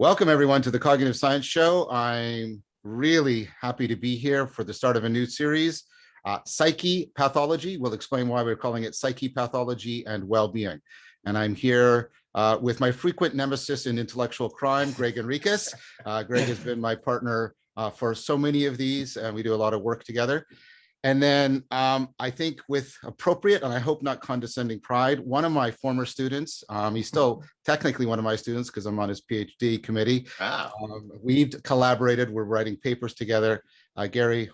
Welcome everyone to the Cognitive Science Show. I'm really happy to be here for the start of a new series, Psyche Pathology. We'll explain why we're calling it Psyche Pathology and Well-Being. And I'm here with my frequent nemesis in intellectual crime, Gregg and I. Gregg has been my partner for so many of these, and we do a lot of work together. And then I think with appropriate, and I hope not condescending pride, one of my former students, he's still technically one of my students because I'm on his PhD committee. Wow. We've collaborated, we're writing papers together, Garri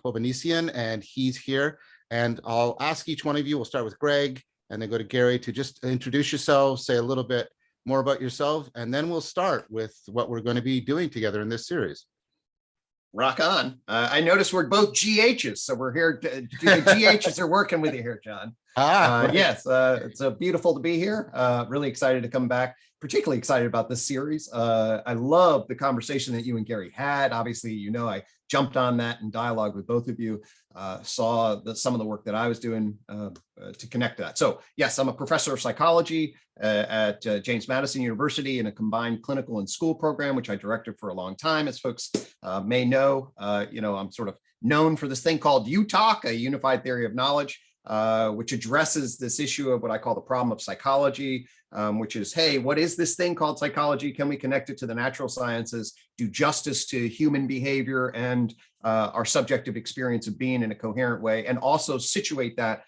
and he's here. And I'll ask each one of you, we'll start with Gregg and then go to Garri to just introduce yourselves, say a little bit more about yourself, and then we'll start with what we're going to be doing together in this series. Rock on. I noticed we're both GHs, so we're here. The GHs are working with you here, John. Yes, it's beautiful to be here. Really excited to come back. Particularly excited about this series. I love the conversation that you and Garri had. Obviously, you know, I jumped on that in dialogue with both of you, saw some of the work that I was doing to connect to that. So yes, I'm a professor of psychology at James Madison University in a combined clinical and school program, which I directed for a long time. As folks may know, I'm sort of known for this thing called UTALK, a unified theory of knowledge, which addresses this issue of what I call the problem of psychology, which is, hey, what is this thing called psychology? Can we connect it to the natural sciences, do justice to human behavior and our subjective experience of being in a coherent way, and also situate that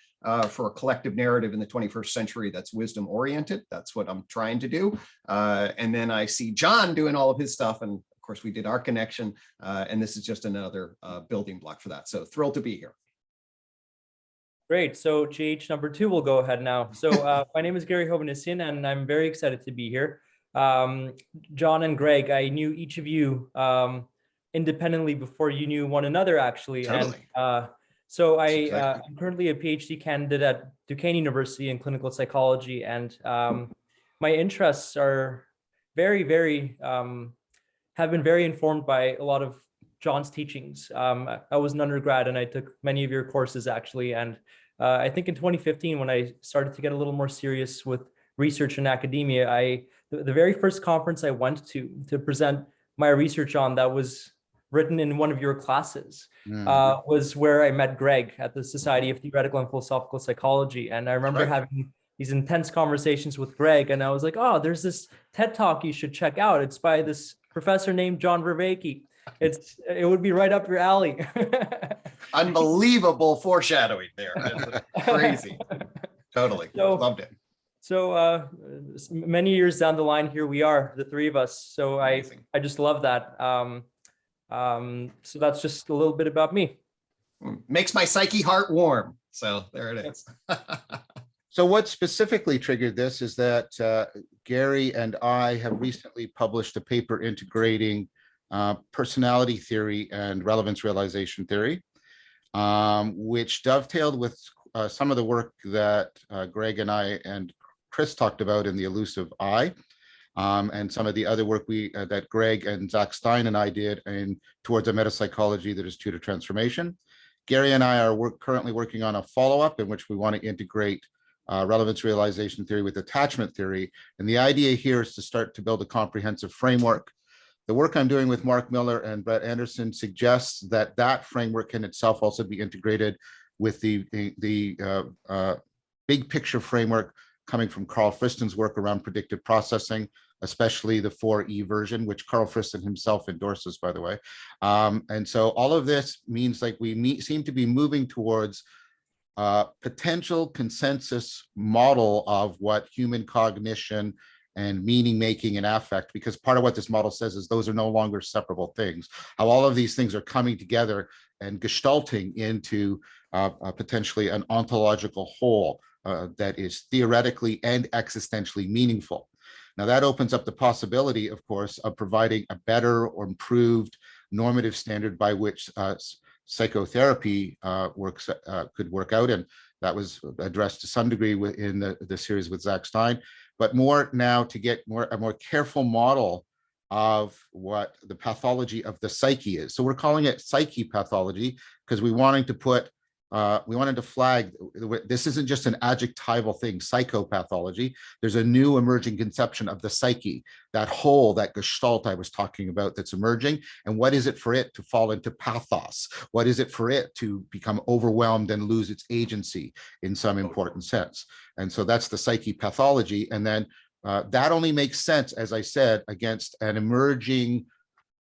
for a collective narrative in the 21st century that's wisdom oriented? That's what I'm trying to do. And then I see John doing all of his stuff, and of course we did our connection, and this is just another building block for that. So thrilled to be here. Great. So GH number 2 will go ahead now. So my name is Garri, and I'm very excited to be here. John and Gregg, I knew each of you independently before you knew one another, actually. Totally. And I'm currently a PhD candidate at Duquesne University in clinical psychology, and my interests are very have been very informed by a lot of John's teachings. I was an undergrad and I took many of your courses, actually. And I think in 2015, when I started to get a little more serious with research in academia, the very first conference I went to present my research on that was written in one of your classes was where I met Gregg at the Society of Theoretical and Philosophical Psychology. And I remember having these intense conversations with Gregg, and I was like, oh, there's this TED Talk you should check out. It's by this professor named John Vervaeke. It would be right up your alley. Unbelievable foreshadowing there. That's crazy. Totally. Loved it. So many years down the line, here we are, the three of us. So I just love that. So that's just a little bit about me. Makes my psyche heart warm. So there it is. So what specifically triggered this is that Garri and I have recently published a paper integrating personality theory and relevance realization theory, which dovetailed with some of the work that Gregg and I and Chris talked about in the elusive I, and some of the other work that Gregg and Zach Stein and I did towards a metapsychology that is true to transformation. Garri and I are currently working on a follow-up in which we want to integrate relevance realization theory with attachment theory. And the idea here is to start to build a comprehensive framework. The work I'm doing with Mark Miller and Brett Anderson suggests that that framework can itself also be integrated with the big picture framework coming from Carl Friston's work around predictive processing, especially the 4E version, which Carl Friston himself endorses, by the way. And so all of this means like we seem to be moving towards potential consensus model of what human cognition and meaning making and affect, because part of what this model says is those are no longer separable things. How all of these things are coming together and gestalting into potentially an ontological whole that is theoretically and existentially meaningful. Now that opens up the possibility, of course, of providing a better or improved normative standard by which psychotherapy could work out, and that was addressed to some degree in the series with Zach Stein, but more now to get a more careful model of what the pathology of the psyche is. So we're calling it psyche pathology because we're wanting to put we wanted to flag, this isn't just an adjectival thing, psychopathology. There's a new emerging conception of the psyche, that whole, that gestalt I was talking about that's emerging. And what is it for it to fall into pathos? What is it for it to become overwhelmed and lose its agency in some important sense? And so that's the psyche pathology. And then that only makes sense, as I said, against an emerging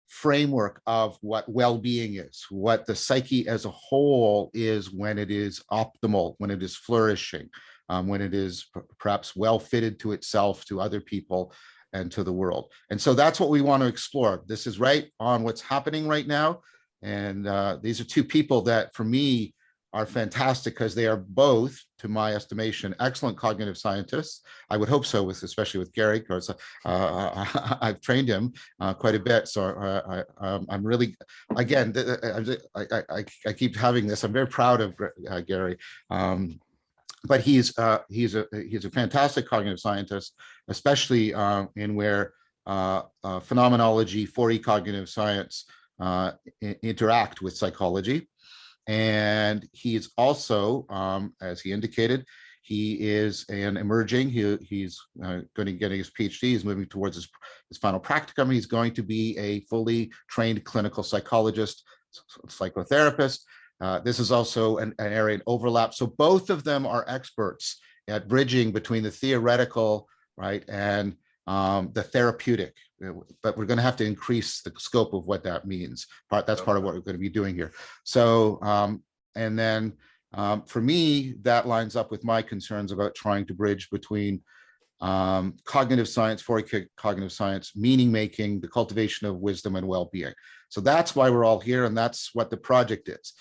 framework of what well-being is, what the psyche as a whole is when it is optimal, when it is flourishing, when it is perhaps well fitted to itself, to other people, and to the world. And so that's what we want to explore. This is right on what's happening right now. And these are two people that, for me, are fantastic because they are both, to my estimation, excellent cognitive scientists. I would hope so, especially with Garri, because I've trained him quite a bit. So I'm really, again, I keep having this. I'm very proud of Garri. But he's a fantastic cognitive scientist, especially in where phenomenology, 4E cognitive science interact with psychology. And he is also, as he indicated, he is an emerging, he's going to be getting his PhD, he's moving towards his final practicum. He's going to be a fully trained clinical psychologist, psychotherapist. This is also an area of overlap. So both of them are experts at bridging between the theoretical, right, and the therapeutic. But we're going to have to increase the scope of what that means. That's part of what we're going to be doing here. So, and then for me, that lines up with my concerns about trying to bridge between cognitive science, cognitive science, meaning making, the cultivation of wisdom and well-being. So that's why we're all here, and that's what the project is.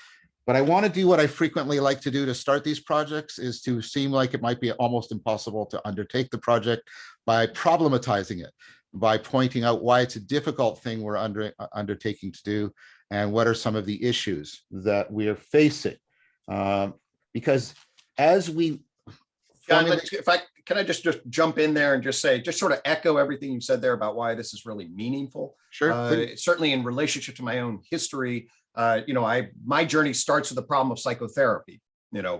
But I want to do what I frequently like to do to start these projects, is to seem like it might be almost impossible to undertake the project by problematizing it, by pointing out why it's a difficult thing we're undertaking to do, and what are some of the issues that we are facing. Because as we... John, can I just jump in there and just say, just sort of echo everything you said there about why this is really meaningful. Sure. Certainly in relationship to my own history, my journey starts with the problem of psychotherapy.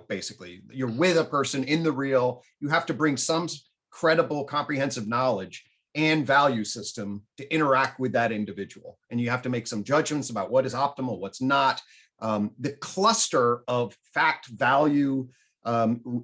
Basically, you're with a person in the real, you have to bring some credible, comprehensive knowledge and value system to interact with that individual. And you have to make some judgments about what is optimal, what's not. The cluster of fact, value,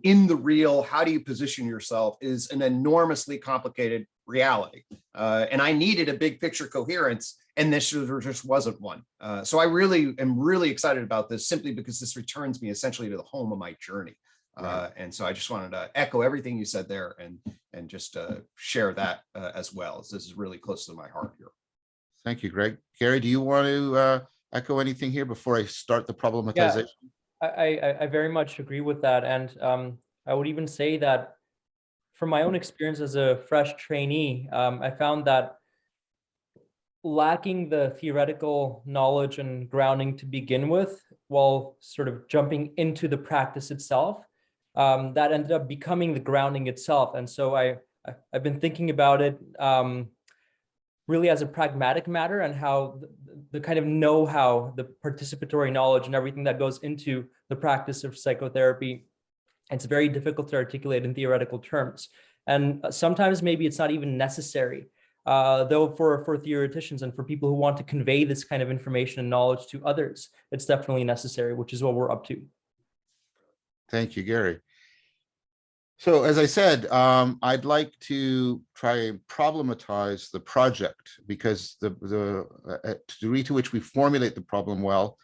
in the real, how do you position yourself, is an enormously complicated reality. And I needed a big picture coherence, and this just wasn't one. So I really am really excited about this, simply because this returns me essentially to the home of my journey. Right. And so I just wanted to echo everything you said there, and just share that as well, as this is really close to my heart here. Thank you, Greg. Garri, do you want to echo anything here before I start the problematization? Yeah, I very much agree with that. And I would even say that from my own experience as a fresh trainee, I found that lacking the theoretical knowledge and grounding to begin with, while sort of jumping into the practice itself, that ended up becoming the grounding itself. And so I've been thinking about it really as a pragmatic matter, and how the kind of know-how, the participatory knowledge and everything that goes into the practice of psychotherapy, it's very difficult to articulate in theoretical terms. And sometimes maybe it's not even necessary, though for theoreticians and for people who want to convey this kind of information and knowledge to others, it's definitely necessary, which is what we're up to. Thank you, Garri. So as I said, I'd like to try and problematize the project, because the degree to which we formulate the problem well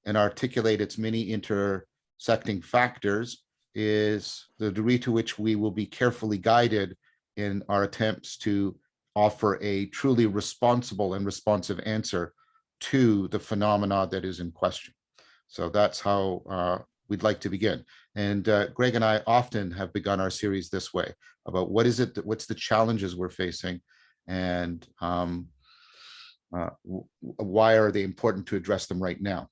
and articulate its many intersecting factors is the degree to which we will be carefully guided in our attempts to offer a truly responsible and responsive answer to the phenomena that is in question. So that's how we'd like to begin. And Greg and I often have begun our series this way, about what is it, what's the challenges we're facing, and why are they important to address them right now.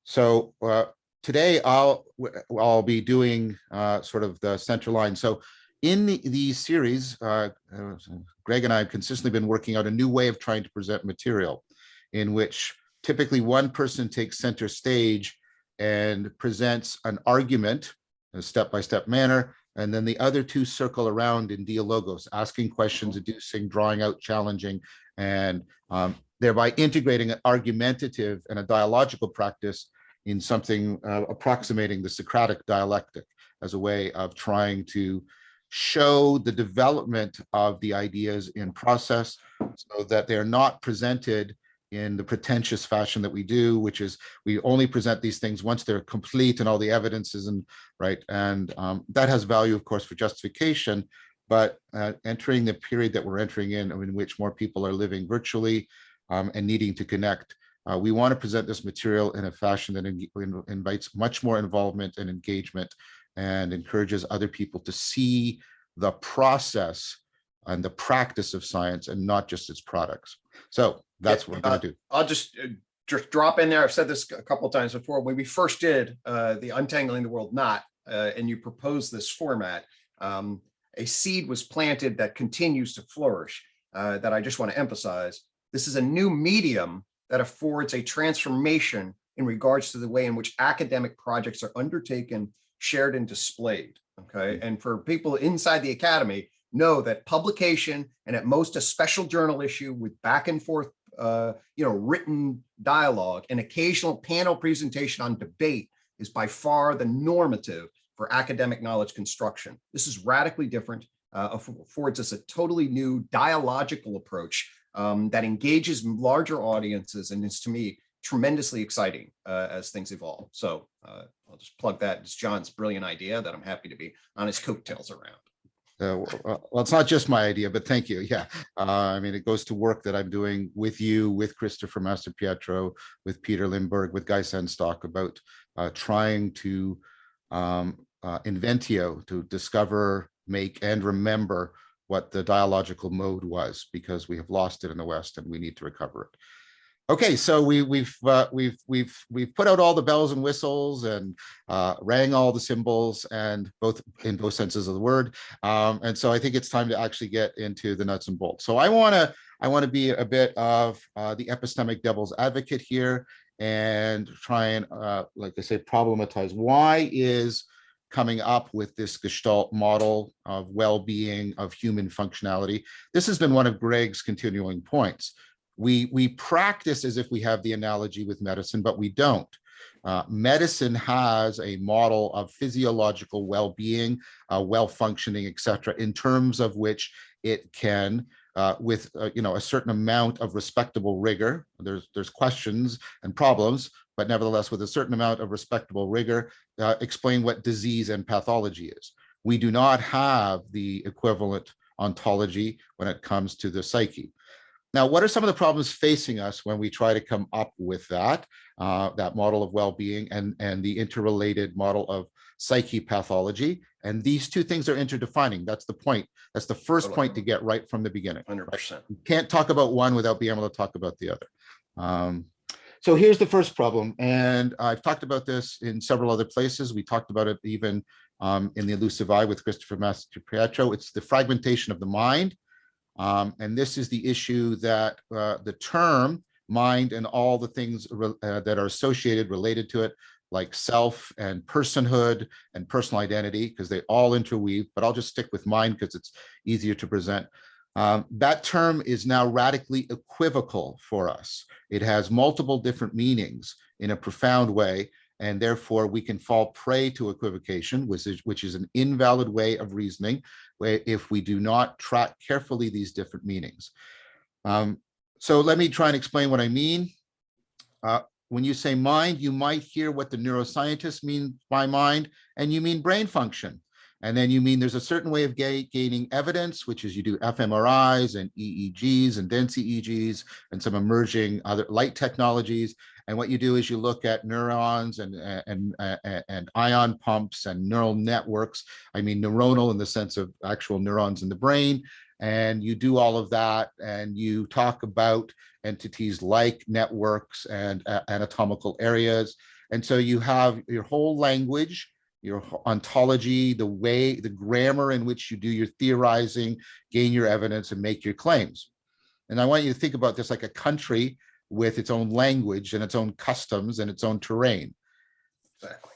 So today I'll be doing sort of the center line. So in the series, Greg and I have consistently been working out a new way of trying to present material, in which typically one person takes center stage and presents an argument in a step-by-step manner. And then the other two circle around in dialogos, asking questions, deducing, drawing out, challenging, and thereby integrating an argumentative and a dialogical practice in something approximating the Socratic dialectic as a way of trying to show the development of the ideas in process so that they're not presented in the pretentious fashion that we do, which is we only present these things once they're complete and all the evidence is in, right? And that has value, of course, for justification, but entering the period that we're entering in which more people are living virtually and needing to connect, we want to present this material in a fashion that invites much more involvement and engagement and encourages other people to see the process and the practice of science and not just its products. So that's what we're going to do. I'll just drop in there. I've said this a couple of times before. When we first did the Untangling the World Knot, and you proposed this format, a seed was planted that continues to flourish, that I just want to emphasize. This is a new medium that affords a transformation in regards to the way in which academic projects are undertaken, shared, and displayed. Okay, and for people inside the academy, know that publication and at most a special journal issue with back and forth, written dialogue and occasional panel presentation on debate is by far the normative for academic knowledge construction. This is radically different, affords us a totally new dialogical approach that engages larger audiences and is, to me, tremendously exciting as things evolve. So I'll just plug that. It's John's brilliant idea that I'm happy to be on his coattails around. Well, it's not just my idea, but thank you. Yeah, I mean, it goes to work that I'm doing with you, with Christopher Mastropietro, with Peter Lindbergh, with Guy Sandstock about trying to inventio, to discover, make, and remember what the dialogical mode was, because we have lost it in the West and we need to recover it. Okay, so we've put out all the bells and whistles and rang all the cymbals, and in both senses of the word. And so I think it's time to actually get into the nuts and bolts. So I want to be a bit of the epistemic devil's advocate here and try and, like I say, problematize why is coming up with this Gestalt model of well-being, of human functionality. This has been one of Gregg's continuing points. We practice as if we have the analogy with medicine, but we don't. Medicine has a model of physiological well-being, well-functioning, etc., in terms of which it can, with a certain amount of respectable rigor. There's questions and problems, but nevertheless, with a certain amount of respectable rigor, explain what disease and pathology is. We do not have the equivalent ontology when it comes to the psyche. Now, what are some of the problems facing us when we try to come up with that model of well-being and the interrelated model of psyche pathology? And these two things are interdefining. That's the point. That's the first point to get right from the beginning. 100%. You can't talk about one without being able to talk about the other. So here's the first problem. And I've talked about this in several other places. We talked about it even in the Elusive Eye with Christopher Mastropietro. It's the fragmentation of the mind. And this is the issue that the term mind and all the things that are associated, related to it, like self and personhood and personal identity, because they all interweave, but I'll just stick with mind because it's easier to present. That term is now radically equivocal for us. It has multiple different meanings in a profound way, and therefore we can fall prey to equivocation, which is an invalid way of reasoning, if we do not track carefully these different meanings. So let me try and explain what I mean. When you say mind, you might hear what the neuroscientists mean by mind, and you mean brain function. And then you mean there's a certain way of gaining evidence, which is you do fMRIs and EEGs and dense EEGs and some emerging other light technologies. And what you do is you look at neurons and ion pumps and neural networks. I mean, neuronal in the sense of actual neurons in the brain. And you do all of that, and you talk about entities like networks and anatomical areas. And so you have your whole language, your ontology, the grammar in which you do your theorizing, gain your evidence, and make your claims. And I want you to think about this like a country with its own language and its own customs and its own terrain. Exactly.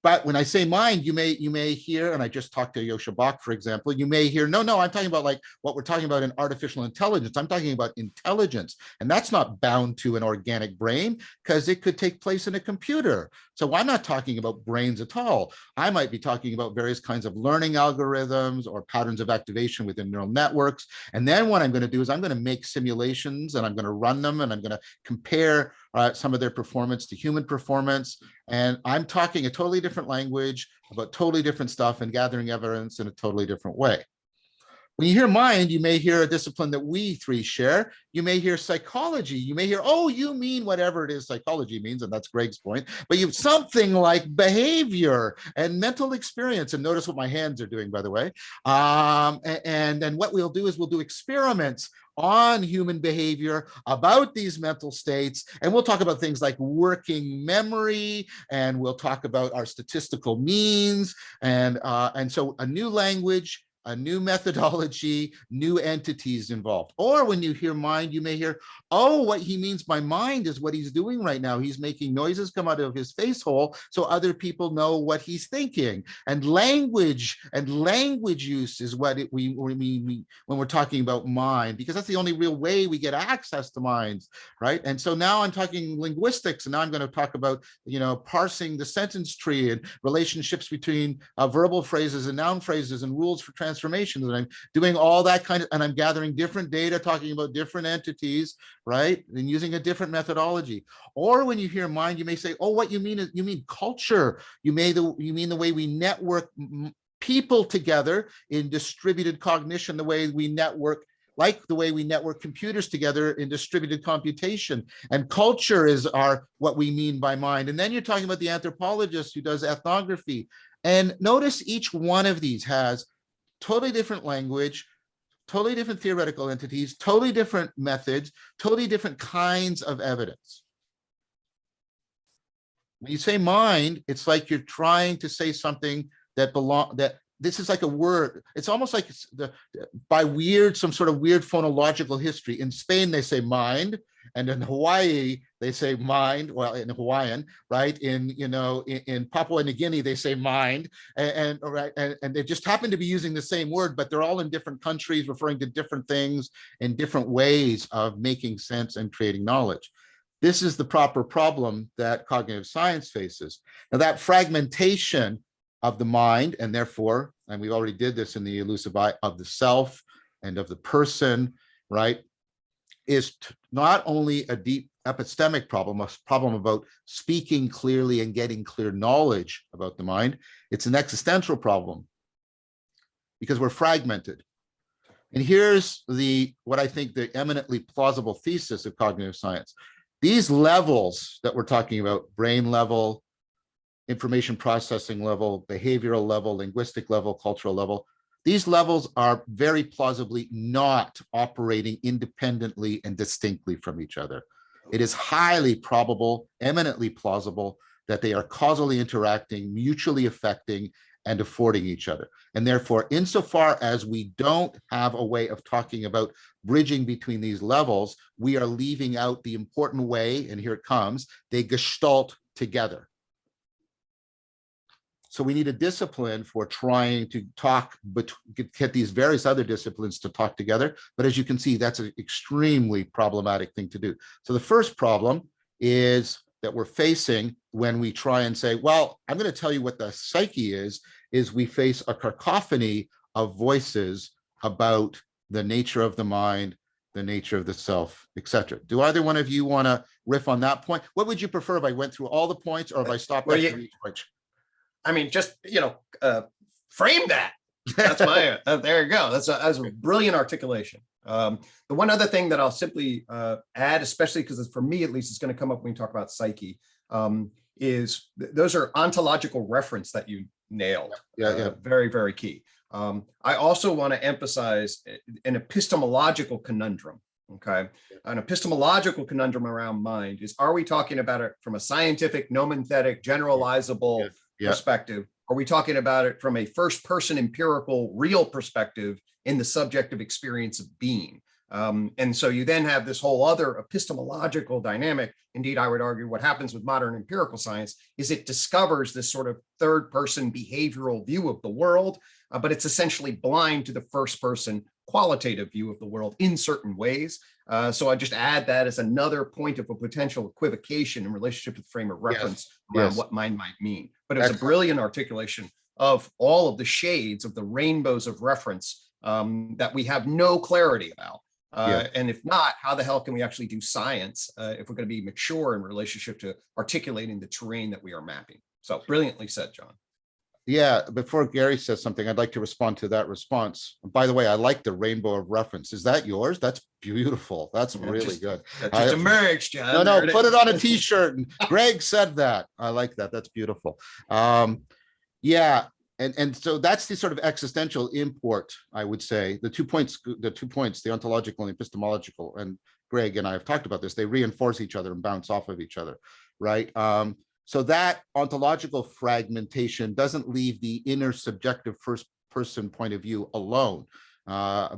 But when I say mind, you may hear, and I just talked to Yosha Bach, for example, you may hear, no, I'm talking about like what we're talking about in artificial intelligence. I'm talking about intelligence, and that's not bound to an organic brain because it could take place in a computer. So I'm not talking about brains at all. I might be talking about various kinds of learning algorithms or patterns of activation within neural networks. And then what I'm going to do is I'm going to make simulations and I'm going to run them and I'm going to compare some of their performance to human performance. And I'm talking a totally different language about totally different stuff and gathering evidence in a totally different way. When you hear mind, you may hear a discipline that we three share. You may hear psychology. You may hear, oh, you mean whatever it is psychology means, and that's Gregg's point. But you have something like behavior and mental experience. And notice what my hands are doing, by the way. And then what we'll do is we'll do experiments on human behavior about these mental states. And we'll talk about things like working memory, and we'll talk about our statistical means. And so a new language, a new methodology, new entities involved. Or when you hear mind, you may hear, oh, what he means by mind is what he's doing right now. He's making noises come out of his face hole so other people know what he's thinking. And language use is what we mean when we're talking about mind, because that's the only real way we get access to minds, right? And so now I'm talking linguistics, and now I'm going to talk about, parsing the sentence tree and relationships between verbal phrases and noun phrases and rules for transformations. And I'm doing all that and I'm gathering different data, talking about different entities, right? And using a different methodology. Or when you hear mind, you may say, oh, what you mean is you mean culture. You mean the way we network people together in distributed cognition, the way we network, like the way we network computers together in distributed computation. And culture is what we mean by mind. And then you're talking about the anthropologist who does ethnography. And notice each one of these has totally different language, totally different theoretical entities, totally different methods, totally different kinds of evidence. When you say mind, it's like you're trying to say something that this is like a word. It's almost like some sort of weird phonological history. In Spain, they say mind, and in Hawaii, they say mind. Well, in Hawaiian, right? In Papua New Guinea, they say mind, and they just happen to be using the same word, but they're all in different countries, referring to different things in different ways of making sense and creating knowledge. This is the proper problem that cognitive science faces. Now, that fragmentation of the mind, and therefore, and we already did this in the elusive eye, of the self and of the person, right, is not only a deep epistemic problem, a problem about speaking clearly and getting clear knowledge about the mind, it's an existential problem because we're fragmented. And here's what I think the eminently plausible thesis of cognitive science. These levels that we're talking about, brain level, information processing level, behavioral level, linguistic level, cultural level, these levels are very plausibly not operating independently and distinctly from each other. It is highly probable, eminently plausible, that they are causally interacting, mutually affecting, and affording each other. And therefore, insofar as we don't have a way of talking about bridging between these levels, we are leaving out the important way, and here it comes, they gestalt together. So we need a discipline for trying to get these various other disciplines to talk together. But as you can see, that's an extremely problematic thing to do. So the first problem is that we're facing when we try and say, well, I'm going to tell you what the psyche is we face a cacophony of voices about the nature of the mind, the nature of the self, etc. Do either one of you want to riff on that point? What would you prefer if I went through all the points or if I stopped after each point? I mean, just, frame that. That's my, there you go. That's a brilliant articulation. The one other thing that I'll simply add, especially because for me, at least, it's going to come up when we talk about psyche, is those are ontological reference that you nailed. Yeah. Very, very key. I also want to emphasize an epistemological conundrum. Okay. An epistemological conundrum around mind is, are we talking about it from a scientific, nomethetic, generalizable perspective? Are we talking about it from a first person empirical real perspective in the subjective experience of being? And so you then have this whole other epistemological dynamic. Indeed, I would argue what happens with modern empirical science is it discovers this sort of third-person behavioral view of the world, but it's essentially blind to the first-person qualitative view of the world in certain ways. So I just add that as another point of a potential equivocation in relationship to the frame of reference around what mind might mean. But it was a brilliant articulation of all of the shades of the rainbows of reference that we have no clarity about. And if not, how the hell can we actually do science if we're going to be mature in relationship to articulating the terrain that we are mapping? So brilliantly said, John. Yeah, before Garri says something, I'd like to respond to that response. By the way, I like the rainbow of reference. Is that yours? That's beautiful. That's really good. That just emerged, John. No, put it on a t-shirt. And Gregg said that. I like that. That's beautiful. Yeah. And so that's the sort of existential import, I would say. The 2 points, the ontological and epistemological, and Gregg and I have talked about this, they reinforce each other and bounce off of each other, right? So that ontological fragmentation doesn't leave the inner subjective first person point of view alone,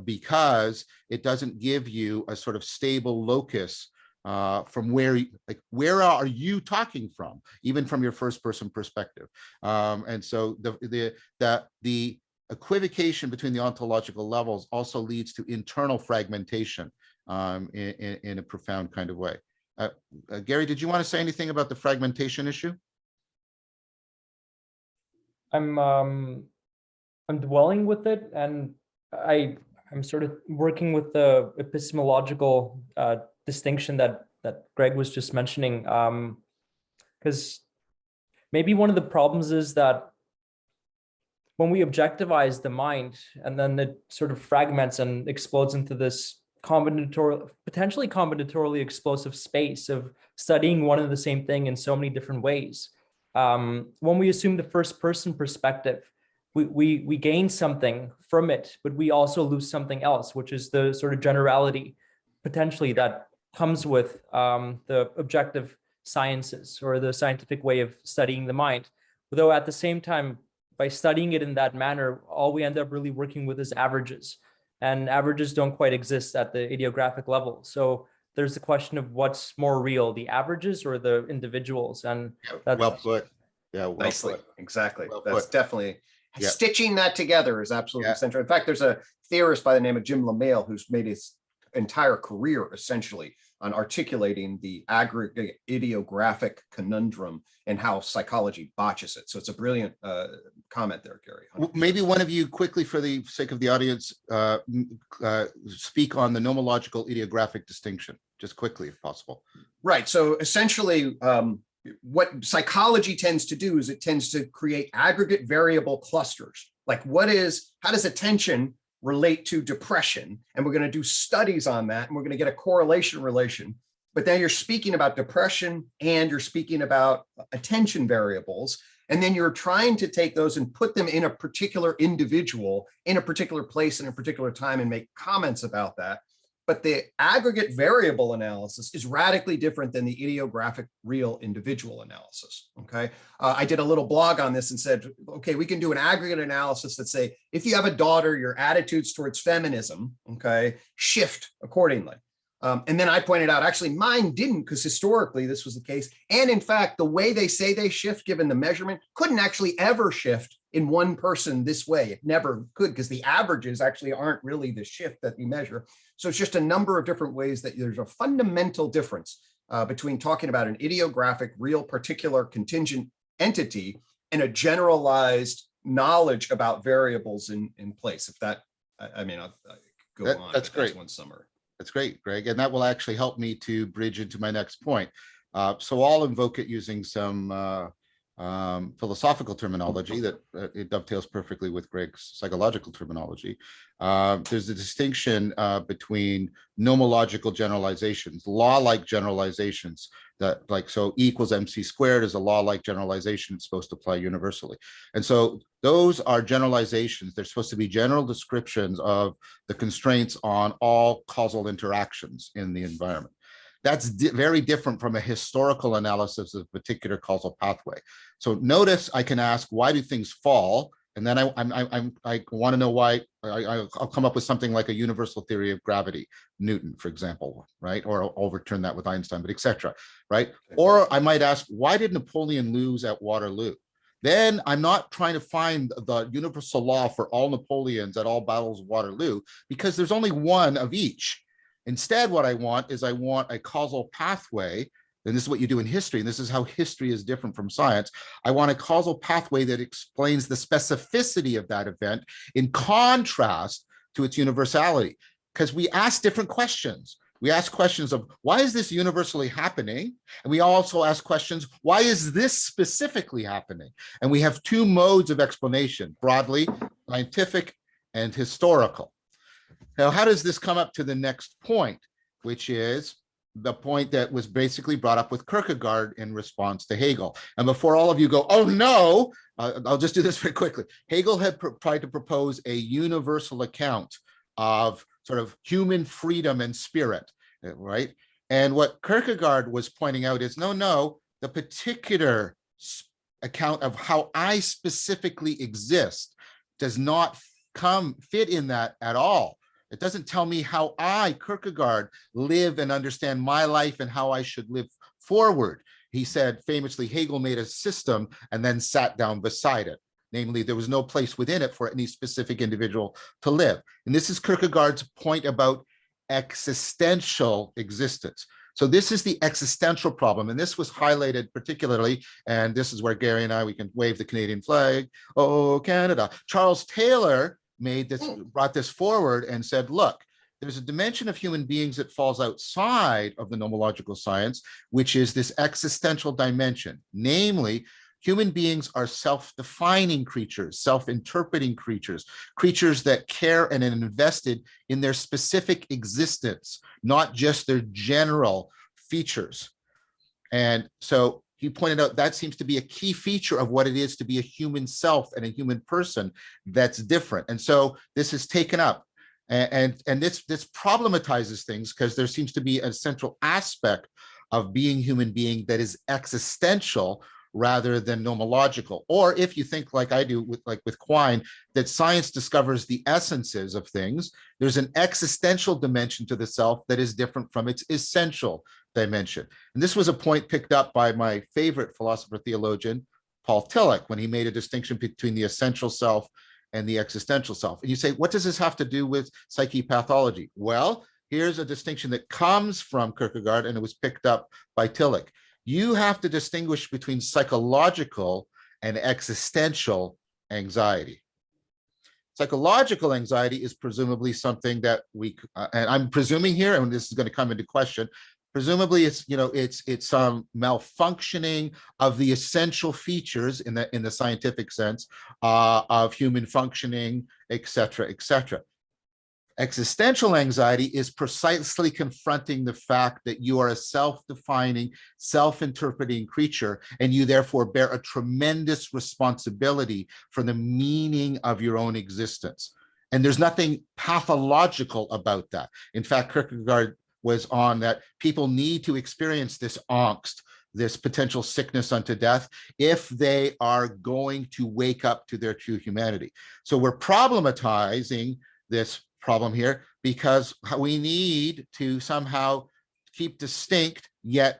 because it doesn't give you a sort of stable locus from where are you talking from, even from your first person perspective. And so the equivocation between the ontological levels also leads to internal fragmentation in a profound kind of way. Garri, did you want to say anything about the fragmentation issue? I'm dwelling with it, and I'm sort of working with the epistemological distinction that Gregg was just mentioning, because maybe one of the problems is that when we objectivize the mind and then it sort of fragments and explodes into this potentially combinatorially explosive space of studying one and the same thing in so many different ways. When we assume the first person perspective, we gain something from it, but we also lose something else, which is the sort of generality potentially that comes with the objective sciences or the scientific way of studying the mind. Though at the same time, by studying it in that manner, all we end up really working with is averages. And averages don't quite exist at the idiographic level. So there's the question of what's more real, the averages or the individuals. And that's well put. Yeah, well nicely. Put. Exactly. Well That's put. Definitely stitching that together is absolutely essential. In fact, there's a theorist by the name of Jim LaMail who's made his entire career essentially on articulating the aggregate idiographic conundrum and how psychology botches it. So it's a brilliant comment there, Garri. Maybe one of you quickly, for the sake of the audience, speak on the nomological idiographic distinction, just quickly if possible. Right. So essentially, what psychology tends to do is it tends to create aggregate variable clusters. Like how does attention relate to depression? And we're going to do studies on that, and we're going to get a correlation relation. But then you're speaking about depression and you're speaking about attention variables. And then you're trying to take those and put them in a particular individual, in a particular place, in a particular time, and make comments about that. But the aggregate variable analysis is radically different than the idiographic real individual analysis, okay? I did a little blog on this and said, okay, we can do an aggregate analysis that say, if you have a daughter, your attitudes towards feminism, okay, shift accordingly. And then I pointed out, actually, mine didn't, because historically this was the case. And in fact, the way they say they shift, given the measurement, couldn't actually ever shift in one person this way. It never could, because the averages actually aren't really the shift that you measure. So it's just a number of different ways that there's a fundamental difference between talking about an idiographic, real, particular, contingent entity and a generalized knowledge about variables in place. If that, I mean, I'll go on. That's great. That's one summary. That's great, Gregg. And that will actually help me to bridge into my next point. So I'll invoke it using some philosophical terminology that it dovetails perfectly with Gregg's psychological terminology. There's a distinction between nomological generalizations, law-like generalizations, that like, so E equals MC squared is a law-like generalization. It's supposed to apply universally. And so those are generalizations. They're supposed to be general descriptions of the constraints on all causal interactions in the environment. That's very different from a historical analysis of a particular causal pathway. So notice I can ask, why do things fall? And then I want to know why. I'll come up with something like a universal theory of gravity, Newton, for example, right? Or I'll overturn that with Einstein, but etc. Right? Okay. Or I might ask, why did Napoleon lose at Waterloo? Then I'm not trying to find the universal law for all Napoleons at all battles of Waterloo, because there's only one of each. Instead, what I want is I want a causal pathway. And this is what you do in history, and this is how history is different from science. I want a causal pathway that explains the specificity of that event in contrast to its universality, because we ask different questions. We ask questions of, why is this universally happening? And we also ask questions, why is this specifically happening? And we have two modes of explanation, broadly, scientific and historical. Now, how does this come up to the next point, which is the point that was basically brought up with Kierkegaard in response to Hegel? And before all of you go, oh no, I'll just do this very quickly. Hegel had tried to propose a universal account of sort of human freedom and spirit, right? And what Kierkegaard was pointing out is, no, the particular account of how I specifically exist does not fit in that at all. It doesn't tell me how I, Kierkegaard, live and understand my life and how I should live forward. He said, famously, Hegel made a system and then sat down beside it. Namely, there was no place within it for any specific individual to live. And this is Kierkegaard's point about existential existence. So this is the existential problem. And this was highlighted particularly, and this is where Garri and I, we can wave the Canadian flag. Oh, Canada. Charles Taylor brought this forward and said, look, there's a dimension of human beings that falls outside of the nomological science, which is this existential dimension. Namely, human beings are self-defining creatures, self-interpreting creatures, creatures that care and are invested in their specific existence, not just their general features. And so he pointed out that seems to be a key feature of what it is to be a human self and a human person that's different. And so this is taken up, and this problematizes things, because there seems to be a central aspect of being human being that is existential rather than nomological. Or if you think like I do with Quine, that science discovers the essences of things, there's an existential dimension to the self that is different from its essential dimension. And this was a point picked up by my favorite philosopher theologian, Paul Tillich, when he made a distinction between the essential self and the existential self. And you say, what does this have to do with psychopathology? Well, here's a distinction that comes from Kierkegaard, and it was picked up by Tillich. You have to distinguish between psychological and existential anxiety. Psychological anxiety is presumably something that and I'm presuming here, and this is going to come into question, presumably it's, it's some malfunctioning of the essential features in the scientific sense of human functioning, et cetera, et cetera. Existential anxiety is precisely confronting the fact that you are a self-defining, self-interpreting creature, and you therefore bear a tremendous responsibility for the meaning of your own existence. And there's nothing pathological about that. In fact, Kierkegaard was on that people need to experience this angst, this potential sickness unto death, if they are going to wake up to their true humanity. So we're problematizing this problem here because we need to somehow keep distinct, yet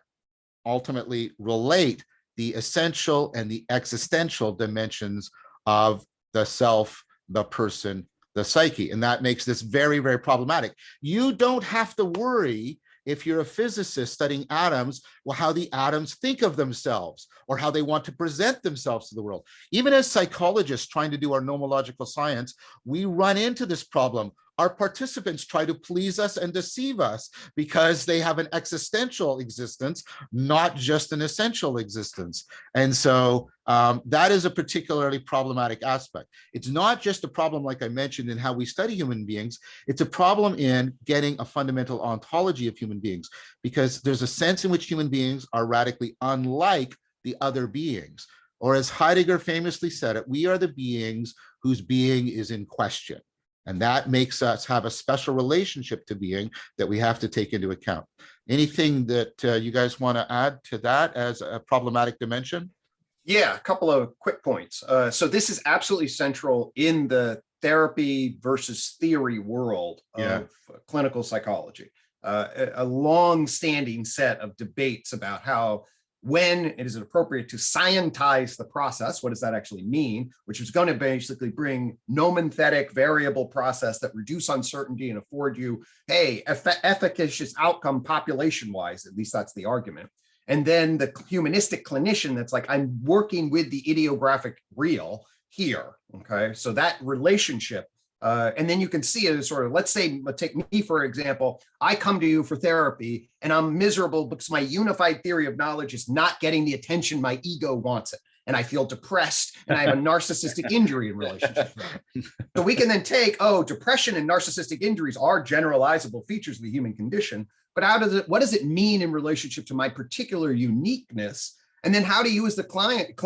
ultimately relate the essential and the existential dimensions of the self, the person, the psyche. And that makes this very, very problematic. You don't have to worry if you're a physicist studying atoms, well, how the atoms think of themselves or how they want to present themselves to the world. Even as psychologists trying to do our nomological science, we run into this problem. Our participants try to please us and deceive us because they have an existential existence, not just an essential existence. And so that is a particularly problematic aspect. It's not just a problem, like I mentioned, in how we study human beings. It's a problem in getting a fundamental ontology of human beings, because there's a sense in which human beings are radically unlike the other beings. Or as Heidegger famously said it, we are the beings whose being is in question. And that makes us have a special relationship to being that we have to take into account. Anything that you guys want to add to that as a problematic dimension? Yeah, a couple of quick points. So this is absolutely central in the therapy versus theory world of clinical psychology. A long-standing set of debates about how, when it is appropriate to scientize the process, what does that actually mean? Which is going to basically bring nomethetic variable process that reduce uncertainty and afford you, hey, efficacious outcome population-wise, at least that's the argument. And then the humanistic clinician that's like, I'm working with the idiographic real here, okay? So that relationship, and then you can see it as sort of, let's say, take me for example, I come to you for therapy and I'm miserable because my unified theory of knowledge is not getting the attention my ego wants it. And I feel depressed and I have a narcissistic injury in relationship. So we can then take, oh, depression and narcissistic injuries are generalizable features of the human condition, but what does it mean in relationship to my particular uniqueness? And then how do you as the client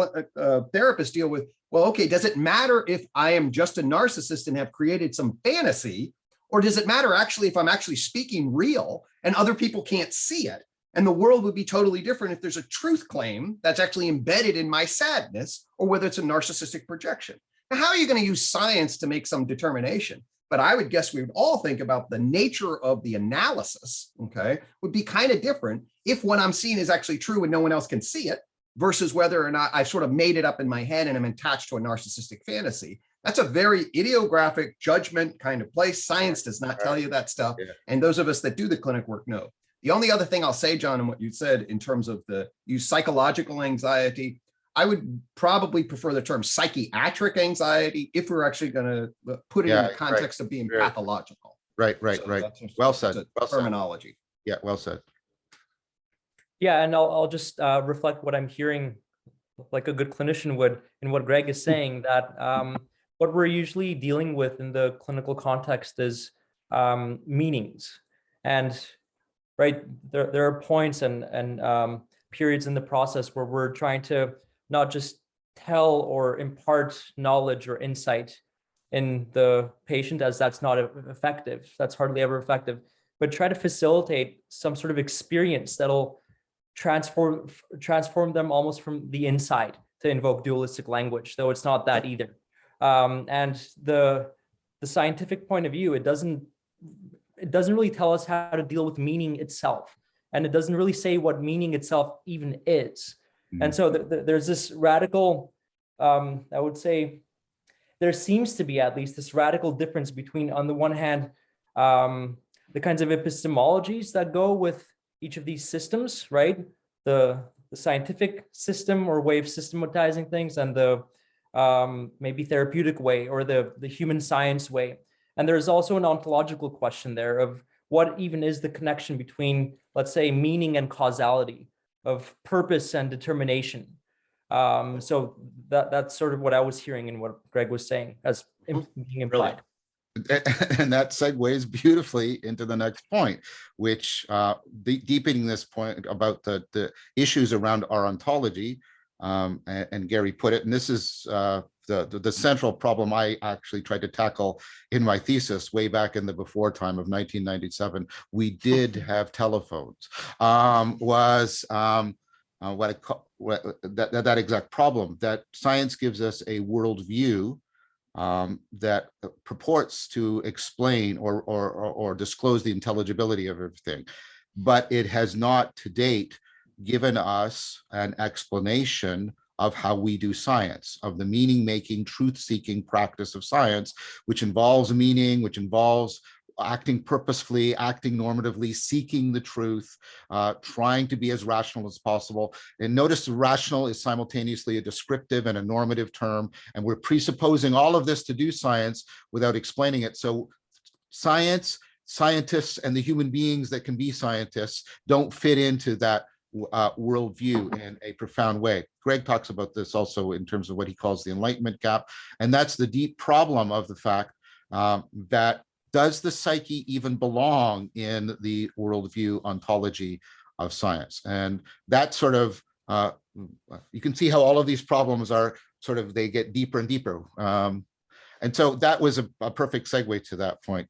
therapist deal with, well, okay, does it matter if I am just a narcissist and have created some fantasy, or does it matter actually if I'm actually speaking real and other people can't see it? And the world would be totally different if there's a truth claim that's actually embedded in my sadness, or whether it's a narcissistic projection. Now, how are you going to use science to make some determination? But I would guess we would all think about the nature of the analysis, okay, would be kind of different if what I'm seeing is actually true and no one else can see it, versus whether or not I've sort of made it up in my head and I'm attached to a narcissistic fantasy. That's a very idiographic judgment kind of place. Science does not tell you that stuff. Yeah. And those of us that do the clinic work know. The only other thing I'll say, John, and what you said in terms of the use psychological anxiety, I would probably prefer the term psychiatric anxiety if we're actually going to put it in the context of being pathological. Right. Well said. Terminology. Yeah, well said. Yeah, and I'll just reflect what I'm hearing, like a good clinician would, in what Gregg is saying, that what we're usually dealing with in the clinical context is meanings. And right, there are points and periods in the process where we're trying to not just tell or impart knowledge or insight in the patient, as that's not effective, that's hardly ever effective, but try to facilitate some sort of experience that'll transform them almost from the inside, to invoke dualistic language, though it's not that either. And the scientific point of view, it doesn't really tell us how to deal with meaning itself, and it doesn't really say what meaning itself even is. And so there's this radical, I would say, there seems to be at least this radical difference between, on the one hand, the kinds of epistemologies that go with each of these systems, right? The scientific system or way of systematizing things, and the maybe therapeutic way, or the human science way. And there's also an ontological question there of what even is the connection between, let's say, meaning and causality, of purpose and determination. So that's sort of what I was hearing in what Gregg was saying as being implied. And that segues beautifully into the next point, which deepening this point about the issues around our ontology, and Garri put it, and this is the central problem I actually tried to tackle in my thesis way back in the before time of 1997. We did have telephones, that exact problem, that science gives us a worldview that purports to explain or disclose the intelligibility of everything, but it has not to date given us an explanation of how we do science, of the meaning-making, truth-seeking practice of science, which involves meaning, which involves acting purposefully, acting normatively, seeking the truth, trying to be as rational as possible. And notice rational is simultaneously a descriptive and a normative term, and we're presupposing all of this to do science without explaining it. So science, scientists, and the human beings that can be scientists don't fit into that worldview in a profound way. Gregg talks about this also in terms of what he calls the enlightenment gap. And that's the deep problem of the fact that does the psyche even belong in the worldview ontology of science? And that sort of, you can see how all of these problems are sort of, they get deeper and deeper. And so that was a perfect segue to that point.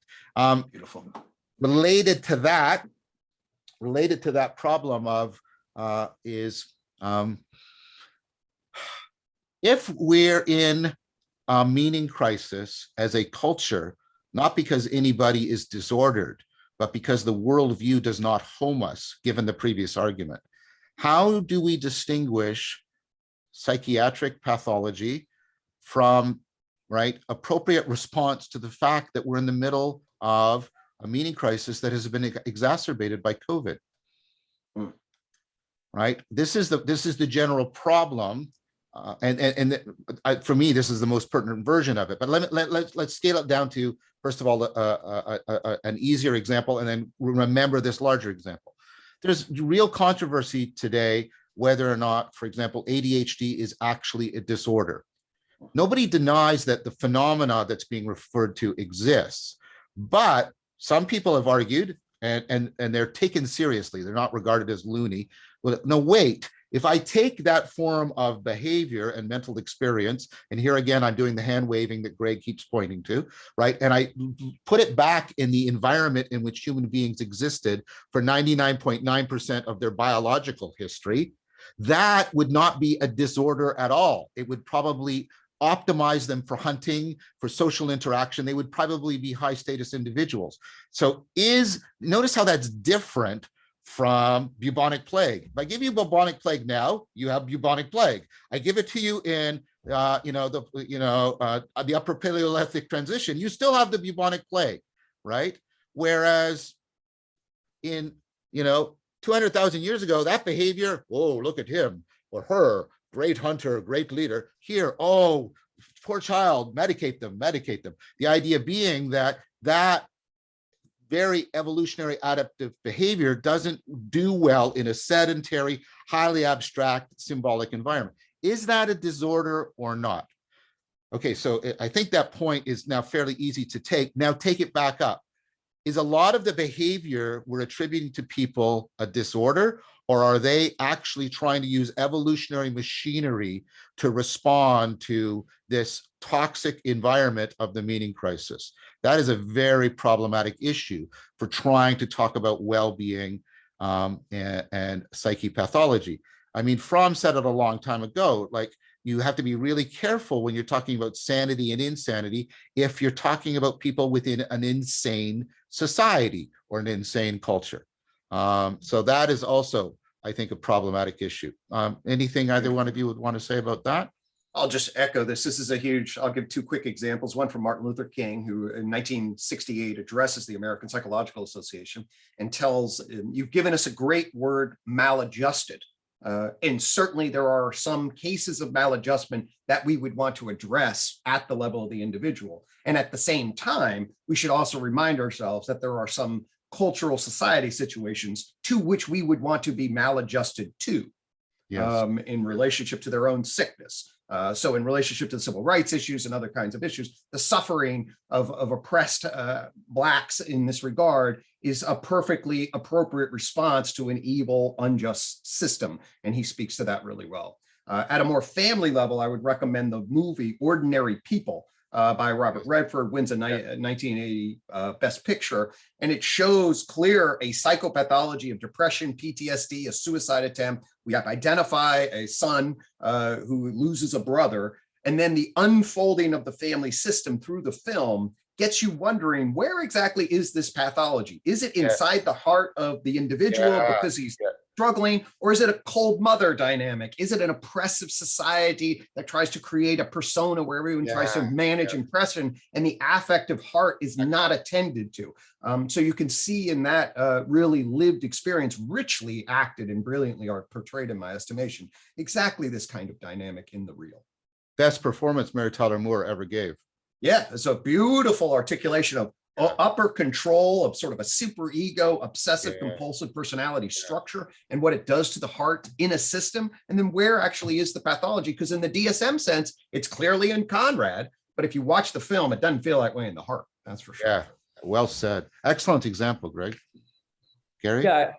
Beautiful. Related to that problem of if we're in a meaning crisis as a culture, not because anybody is disordered, but because the worldview does not home us, given the previous argument, how do we distinguish psychiatric pathology from, right, appropriate response to the fact that we're in the middle of a meaning crisis that has been exacerbated by COVID? Right? This is the general problem. For me, this is the most pertinent version of it. But let's scale it down to, first of all, an easier example, and then remember this larger example. There's real controversy today whether or not, for example, ADHD is actually a disorder. Nobody denies that the phenomena that's being referred to exists, but some people have argued, and they're taken seriously. They're not regarded as loony. Well, no, wait. If I take that form of behavior and mental experience, and here again, I'm doing the hand waving that Gregg keeps pointing to, right? And I put it back in the environment in which human beings existed for 99.9% of their biological history, that would not be a disorder at all. It would probably optimize them for hunting, for social interaction. They would probably be high status individuals. So notice how that's different from bubonic plague. If I give you bubonic plague now, you have bubonic plague. I give it to you in the upper Paleolithic transition, you still have the bubonic plague, right? Whereas in 200,000 years ago, that behavior, oh, look at him or her, great hunter, great leader. Here, oh, poor child, medicate them. The idea being that very evolutionary adaptive behavior doesn't do well in a sedentary, highly abstract, symbolic environment. Is that a disorder or not? Okay, so I think that point is now fairly easy to take. Now take it back up. Is a lot of the behavior we're attributing to people a disorder, or are they actually trying to use evolutionary machinery to respond to this toxic environment of the meaning crisis? That is a very problematic issue for trying to talk about well-being and psychopathology. I mean, Fromm said it a long time ago, like, you have to be really careful when you're talking about sanity and insanity if you're talking about people within an insane society or an insane culture. So that is also, I think, a problematic issue. Anything either one of you would want to say about that? I'll just echo this. This is a huge, I'll give two quick examples. One from Martin Luther King, who in 1968 addresses the American Psychological Association and tells, you've given us a great word, maladjusted. And certainly there are some cases of maladjustment that we would want to address at the level of the individual. And at the same time, we should also remind ourselves that there are some cultural society situations to which we would want to be maladjusted to, yes, in relationship to their own sickness. So in relationship to the civil rights issues and other kinds of issues, the suffering of oppressed Blacks in this regard is a perfectly appropriate response to an evil, unjust system. And he speaks to that really well. At a more family level, I would recommend the movie Ordinary People by Robert Redford, wins a 1980 Best Picture. And it shows clear a psychopathology of depression, PTSD, a suicide attempt. We have to identify a son who loses a brother. And then the unfolding of the family system through the film gets you wondering, where exactly is this pathology? Is it inside the heart of the individual because he's struggling, or is it a cold mother dynamic? Is it an oppressive society that tries to create a persona where everyone tries to manage impression and the affective heart is not attended to? So you can see in that really lived experience, richly acted and brilliantly portrayed in my estimation, exactly this kind of dynamic in the real. Best performance Mary Tyler Moore ever gave. Yeah, it's a beautiful articulation of upper control of sort of a super ego, obsessive compulsive personality structure and what it does to the heart in a system. And then where actually is the pathology? Because in the DSM sense, it's clearly in Conrad, but if you watch the film, it doesn't feel that way in the heart. That's for sure. Yeah, well said. Excellent example, Gregg. Garri? Yeah,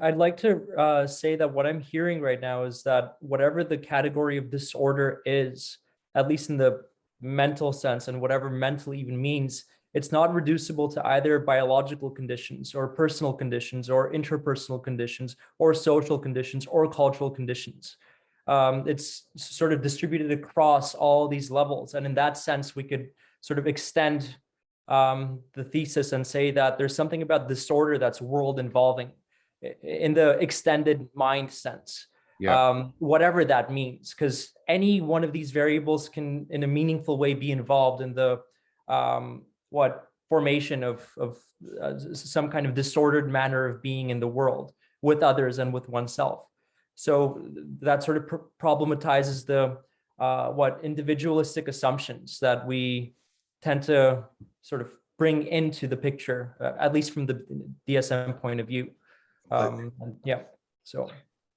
I'd like to say that what I'm hearing right now is that whatever the category of disorder is, at least in the mental sense, and whatever mental even means, it's not reducible to either biological conditions or personal conditions or interpersonal conditions or social conditions or cultural conditions. it's sort of distributed across all these levels. And in that sense, we could sort of extend the thesis and say that there's something about disorder that's world involving in the extended mind sense, whatever that means, because any one of these variables can in a meaningful way be involved in the formation of some kind of disordered manner of being in the world with others and with oneself. So that sort of problematizes the individualistic assumptions that we tend to sort of bring into the picture, at least from the DSM point of view. So.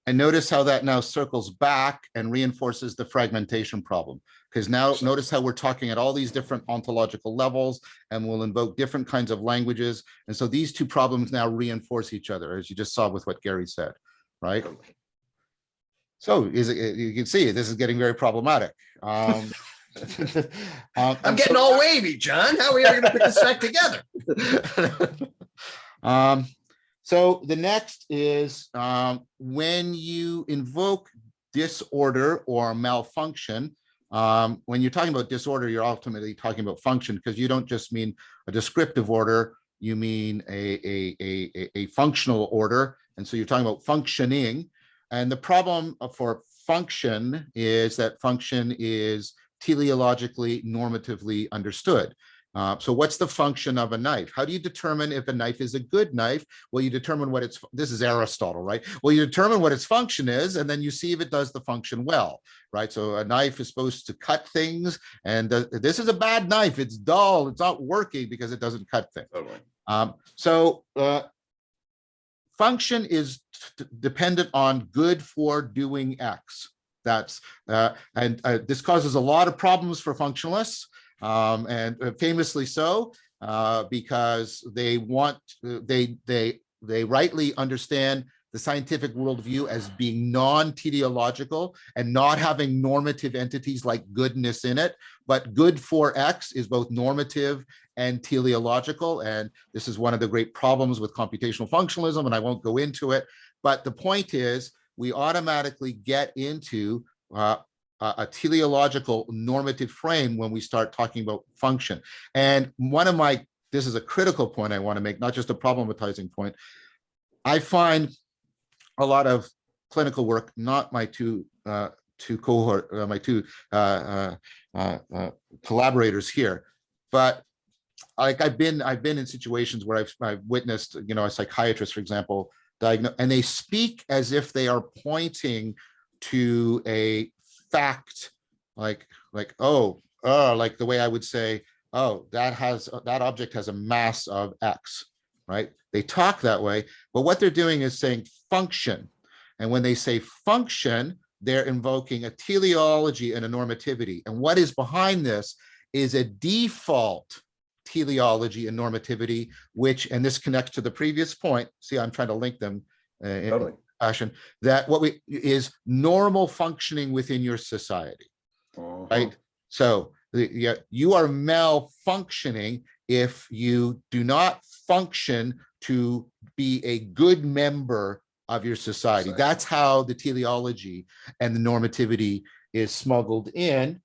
And notice how that now circles back and reinforces the fragmentation problem. Because now notice how we're talking at all these different ontological levels, and we'll invoke different kinds of languages. And so these two problems now reinforce each other, as you just saw with what Garri said, right? So you can see this is getting very problematic. I'm getting all wavy, John. How are we ever going to put this back together? So the next is when you invoke disorder or malfunction. When you're talking about disorder, you're ultimately talking about function, because you don't just mean a descriptive order, you mean a functional order. And so you're talking about functioning. And the problem for function is that function is teleologically normatively understood. So what's the function of a knife? How do you determine if a knife is a good knife? Well, you determine what its, this is Aristotle, right? Well, you determine what its function is, and then you see if it does the function well, right? So a knife is supposed to cut things, and this is a bad knife. It's dull. It's not working because it doesn't cut things. Totally. Function is dependent on good for doing X. That's this causes a lot of problems for functionalists, and famously so, because they want they rightly understand the scientific worldview as being non-teleological and not having normative entities like goodness in it, but good for X is both normative and teleological. And this is one of the great problems with computational functionalism, and I won't go into it. But the point is, we automatically get into a teleological normative frame when we start talking about function. And this is a critical point I want to make, not just a problematizing point. I find a lot of clinical work, not my two collaborators here, but like I've been in situations where I've witnessed, a psychiatrist, for example, and they speak as if they are pointing to a fact, like the way I would say, oh, that object has a mass of X, right? They talk that way, but what they're doing is saying function. And when they say function, they're invoking a teleology and a normativity. And what is behind this is a default teleology and normativity, and this connects to the previous point. See, I'm trying to link them in fashion, that is normal functioning within your society, right? So you are malfunctioning if you do not function to be a good member of your society. That's how the teleology and the normativity is smuggled in.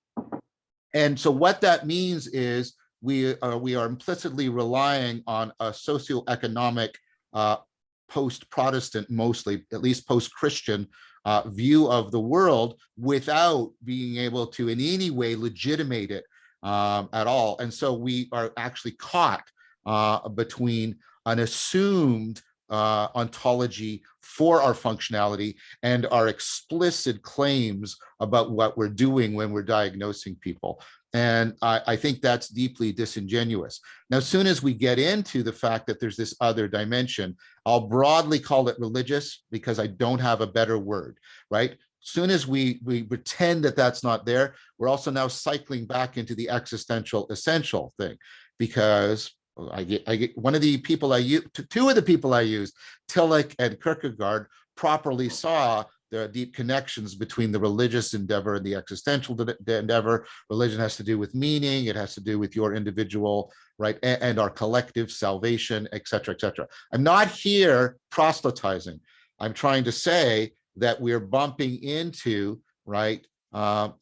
And so what that means is we are implicitly relying on a socioeconomic post-Protestant, mostly, at least post-Christian view of the world without being able to in any way legitimate it at all. And so we are actually caught between an assumed ontology for our functionality and our explicit claims about what we're doing when we're diagnosing people. And I think that's deeply disingenuous. Now, as soon as we get into the fact that there's this other dimension, I'll broadly call it religious because I don't have a better word, right? As soon as we pretend that that's not there, we're also now cycling back into the existential essential thing, because I get one of the people I use, two of the people I use, Tillich and Kierkegaard, properly saw the deep connections between the religious endeavor and the existential endeavor. Religion has to do with meaning. It has to do with your individual, right, and our collective salvation, et cetera, et cetera. I'm not here proselytizing. I'm trying to say that we're bumping into right? An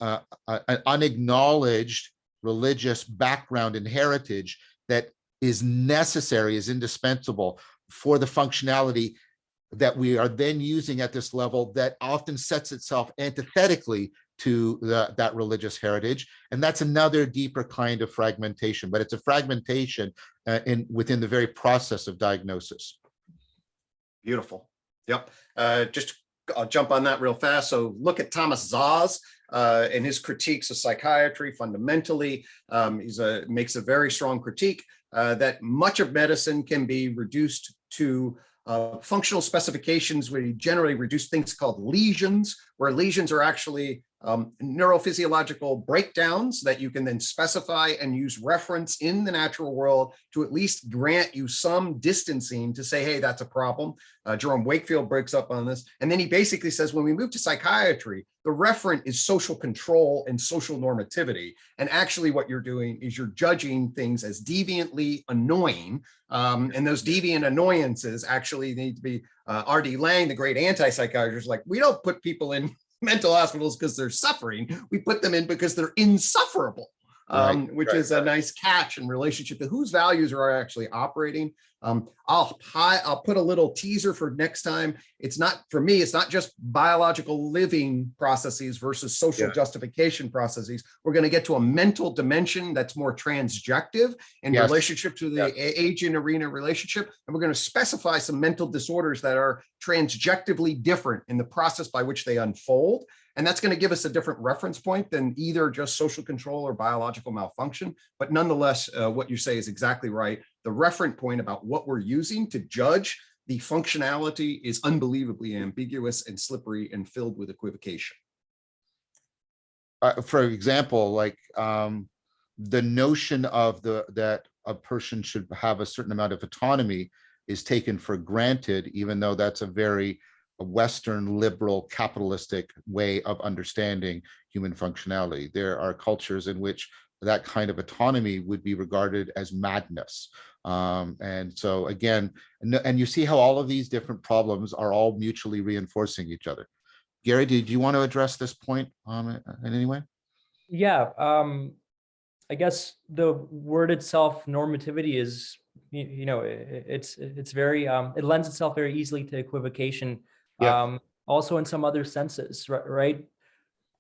unacknowledged religious background and heritage that is necessary, is indispensable for the functionality that we are then using at this level, that often sets itself antithetically to that religious heritage. And that's another deeper kind of fragmentation, but it's a fragmentation within the very process of diagnosis. Beautiful. Yep. I'll jump on that real fast. So look at Thomas Szasz and his critiques of psychiatry. Fundamentally, makes a very strong critique that much of medicine can be reduced to functional specifications, where you generally reduce things called lesions, where lesions are actually neurophysiological breakdowns that you can then specify and use reference in the natural world to at least grant you some distancing to say, hey, that's a problem. Jerome Wakefield breaks up on this. And then he basically says, when we move to psychiatry, the referent is social control and social normativity. And actually what you're doing is you're judging things as deviantly annoying. And those deviant annoyances actually need to be, R.D. Laing, the great anti-psychiatrist, like, we don't put people in mental hospitals because they're suffering. We put them in because they're insufferable, which is a nice catch in relationship to whose values are actually operating. I'll put a little teaser for next time. It's not, for me, it's not just biological living processes versus social justification processes. We're going to get to a mental dimension that's more transjective in relationship to the agent arena relationship. And we're going to specify some mental disorders that are transjectively different in the process by which they unfold. And that's going to give us a different reference point than either just social control or biological malfunction. But nonetheless, what you say is exactly right. The referent point about what we're using to judge the functionality is unbelievably ambiguous and slippery and filled with equivocation. For example, like the notion of that a person should have a certain amount of autonomy is taken for granted, even though that's a very Western liberal capitalistic way of understanding human functionality. There are cultures in which that kind of autonomy would be regarded as madness. And so again, and you see how all of these different problems are all mutually reinforcing each other. Garri, did you want to address this point in any way? Yeah, I guess the word itself, normativity, is, it's very, it lends itself very easily to equivocation. Also in some other senses, right?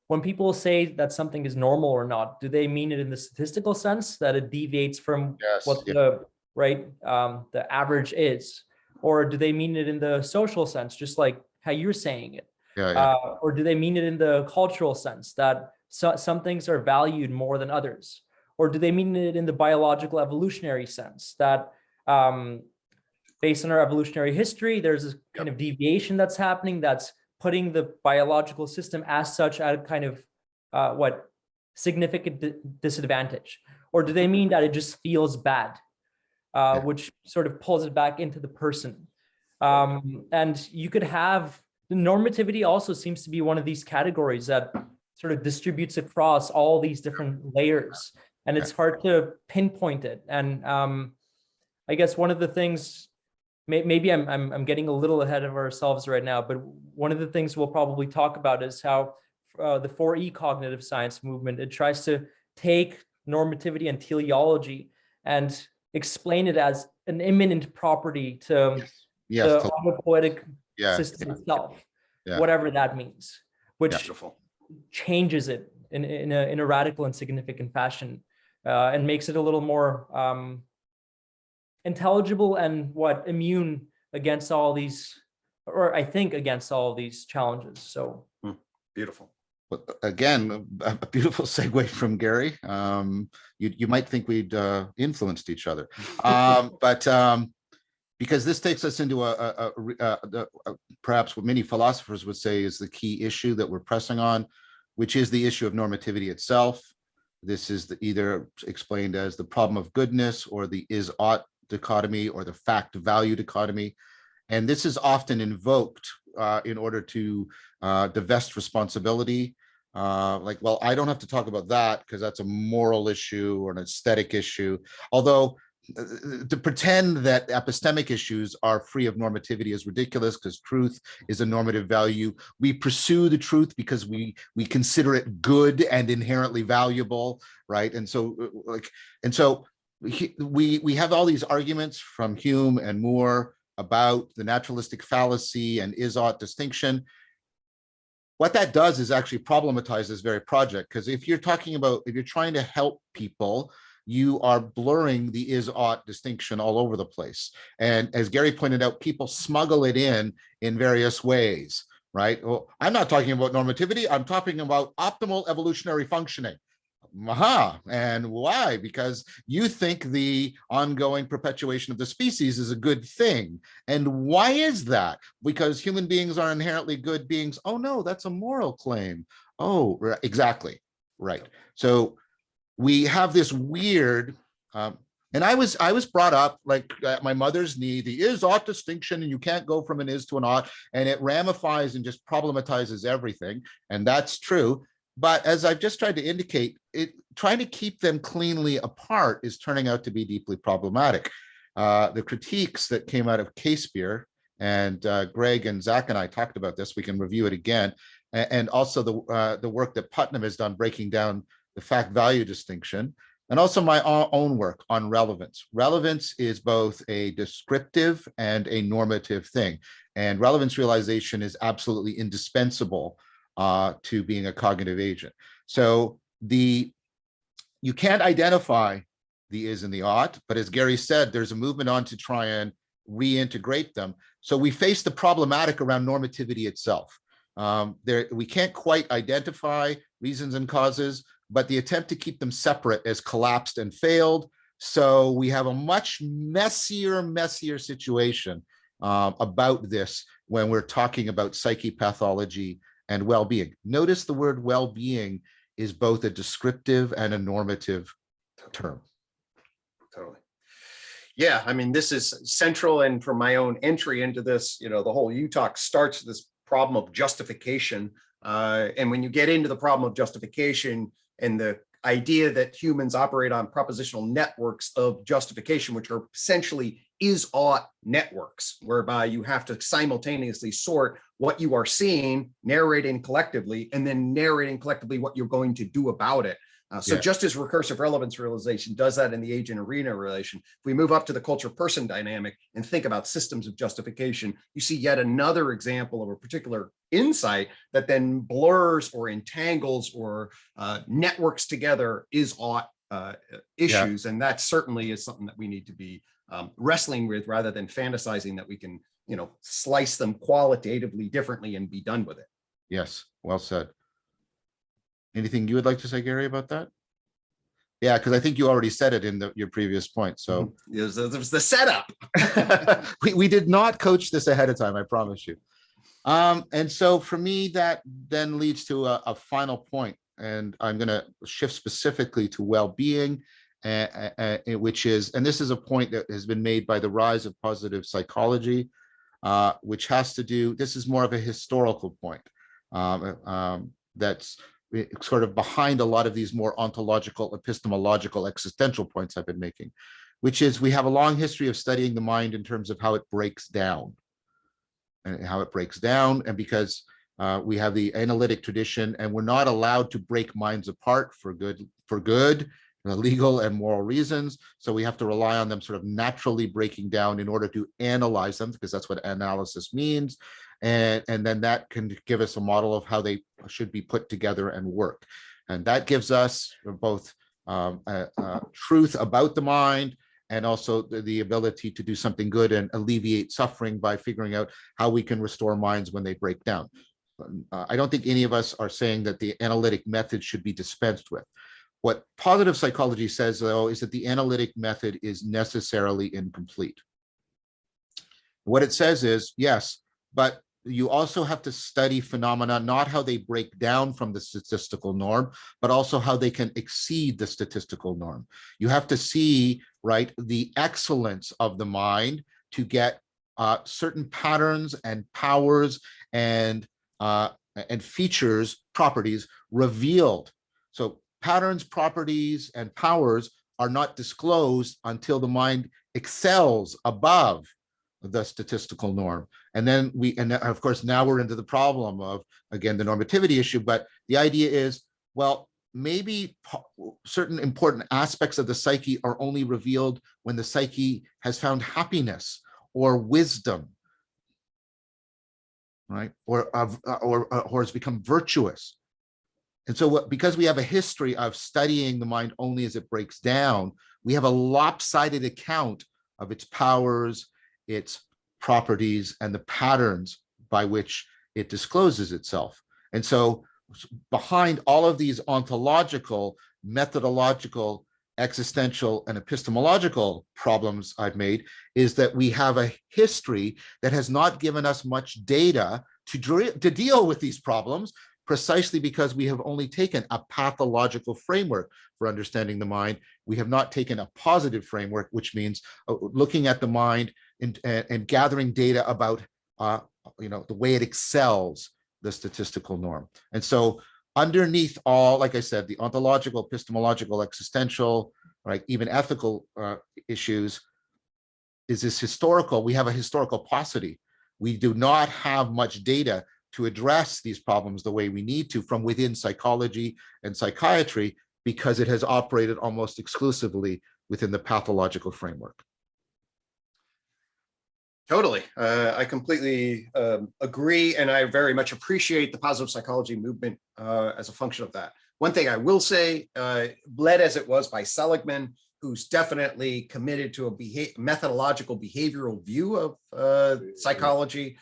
When people say that something is normal or not, do they mean it in the statistical sense that it deviates from what the average is? Or do they mean it in the social sense, just like how you're saying it? Or do they mean it in the cultural sense that some things are valued more than others? Or do they mean it in the biological evolutionary sense that based on our evolutionary history, there's a kind of deviation that's happening that's putting the biological system as such at a kind of significant disadvantage? Or do they mean that it just feels bad, which sort of pulls it back into the person? And you could have, the normativity also seems to be one of these categories that sort of distributes across all these different layers, and it's hard to pinpoint it. And I guess one of the things, maybe I'm getting a little ahead of ourselves right now, but one of the things we'll probably talk about is how the 4E cognitive science movement, it tries to take normativity and teleology and explain it as an immanent property to the autopoietic system itself, whatever that means, which changes it in a radical and significant fashion, and makes it a little more intelligible and immune against all these, or I think against all these challenges. So beautiful. Again, a beautiful segue from Garri. You might think we'd influenced each other, but because this takes us into perhaps what many philosophers would say is the key issue that we're pressing on, which is the issue of normativity itself. This is either explained as the problem of goodness, or the is-ought dichotomy, or the fact-value dichotomy. And this is often invoked in order to divest responsibility. Like, well, I don't have to talk about that because that's a moral issue or an aesthetic issue. Although to pretend that epistemic issues are free of normativity is ridiculous, because truth is a normative value. We pursue the truth because we consider it good and inherently valuable, right? And so we have all these arguments from Hume and Moore about the naturalistic fallacy and is-ought distinction. What that does is actually problematize this very project, because if you're trying to help people, you are blurring the is-ought distinction all over the place. And as Garri pointed out, people smuggle it in various ways, right? Well, I'm not talking about normativity, I'm talking about optimal evolutionary functioning. Aha, and why? Because you think the ongoing perpetuation of the species is a good thing. And why is that? Because human beings are inherently good beings. Oh no, that's a moral claim. Oh, exactly, right. So we have this weird, and I was brought up like at my mother's knee, the is-ought distinction, and you can't go from an is to an ought, and it ramifies and just problematizes everything, and that's true. But as I've just tried to indicate, trying to keep them cleanly apart is turning out to be deeply problematic. The critiques that came out of Casebeer, and Gregg and Zach and I talked about this, we can review it again, and also the work that Putnam has done breaking down the fact-value distinction, and also my own work on relevance. Relevance is both a descriptive and a normative thing, and relevance realization is absolutely indispensable to being a cognitive agent. So you can't identify the is and the ought, but as Garri said, there's a movement on to try and reintegrate them. So we face the problematic around normativity itself. We can't quite identify reasons and causes, but the attempt to keep them separate has collapsed and failed. So we have a much messier situation about this when we're talking about psyche pathology and well-being. Notice the word well-being is both a descriptive and a normative term. Totally. Yeah, I mean, this is central. And from my own entry into this, the whole U-Talk starts this problem of justification. And when you get into the problem of justification and the idea that humans operate on propositional networks of justification, which are essentially is-ought networks, whereby you have to simultaneously sort what you are seeing, narrating collectively, and then narrating collectively what you're going to do about it. So just as recursive relevance realization does that in the agent arena relation, if we move up to the culture person dynamic and think about systems of justification, you see yet another example of a particular insight that then blurs or entangles or networks together is-ought issues. And that certainly is something that we need to be wrestling with, rather than fantasizing that we can, slice them qualitatively differently and be done with it. Yes, well said. Anything you would like to say, Garri, about that? Yeah, because I think you already said it in your previous point. So it was the setup. we did not coach this ahead of time, I promise you. And so for me, that then leads to a final point, and I'm going to shift specifically to well-being, which is, and this is a point that has been made by the rise of positive psychology, which has to do, this is more of a historical point that's sort of behind a lot of these more ontological, epistemological, existential points I've been making, which is we have a long history of studying the mind in terms of how it breaks down. And because we have the analytic tradition, and we're not allowed to break minds apart for good, legal and moral reasons. So we have to rely on them sort of naturally breaking down in order to analyze them, because that's what analysis means. And then that can give us a model of how they should be put together and work. And that gives us both truth about the mind, and also the ability to do something good and alleviate suffering by figuring out how we can restore minds when they break down. I don't think any of us are saying that the analytic method should be dispensed with. What positive psychology says, though, is that the analytic method is necessarily incomplete. What it says is, yes, but you also have to study phenomena, not how they break down from the statistical norm, but also how they can exceed the statistical norm. You have to see, right, the excellence of the mind to get certain patterns and powers and features, properties revealed. So patterns, properties, and powers are not disclosed until the mind excels above the statistical norm. And then and of course, now we're into the problem of, again, the normativity issue. But the idea is, well, maybe certain important aspects of the psyche are only revealed when the psyche has found happiness or wisdom, right? Or has become virtuous. And so because we have a history of studying the mind only as it breaks down, we have a lopsided account of its powers, its properties, and the patterns by which it discloses itself. And so behind all of these ontological, methodological, existential, and epistemological problems I've made is that we have a history that has not given us much data to deal with these problems, precisely because we have only taken a pathological framework for understanding the mind. We have not taken a positive framework, which means looking at the mind and gathering data about the way it excels the statistical norm. And so underneath all, like I said, the ontological, epistemological, existential, right, even ethical issues, is this historical. We have a historical paucity. We do not have much data to address these problems the way we need to from within psychology and psychiatry, because it has operated almost exclusively within the pathological framework. Totally. I completely agree. And I very much appreciate the positive psychology movement as a function of that. One thing I will say, led as it was by Seligman, who's definitely committed to a methodological behavioral view of psychology,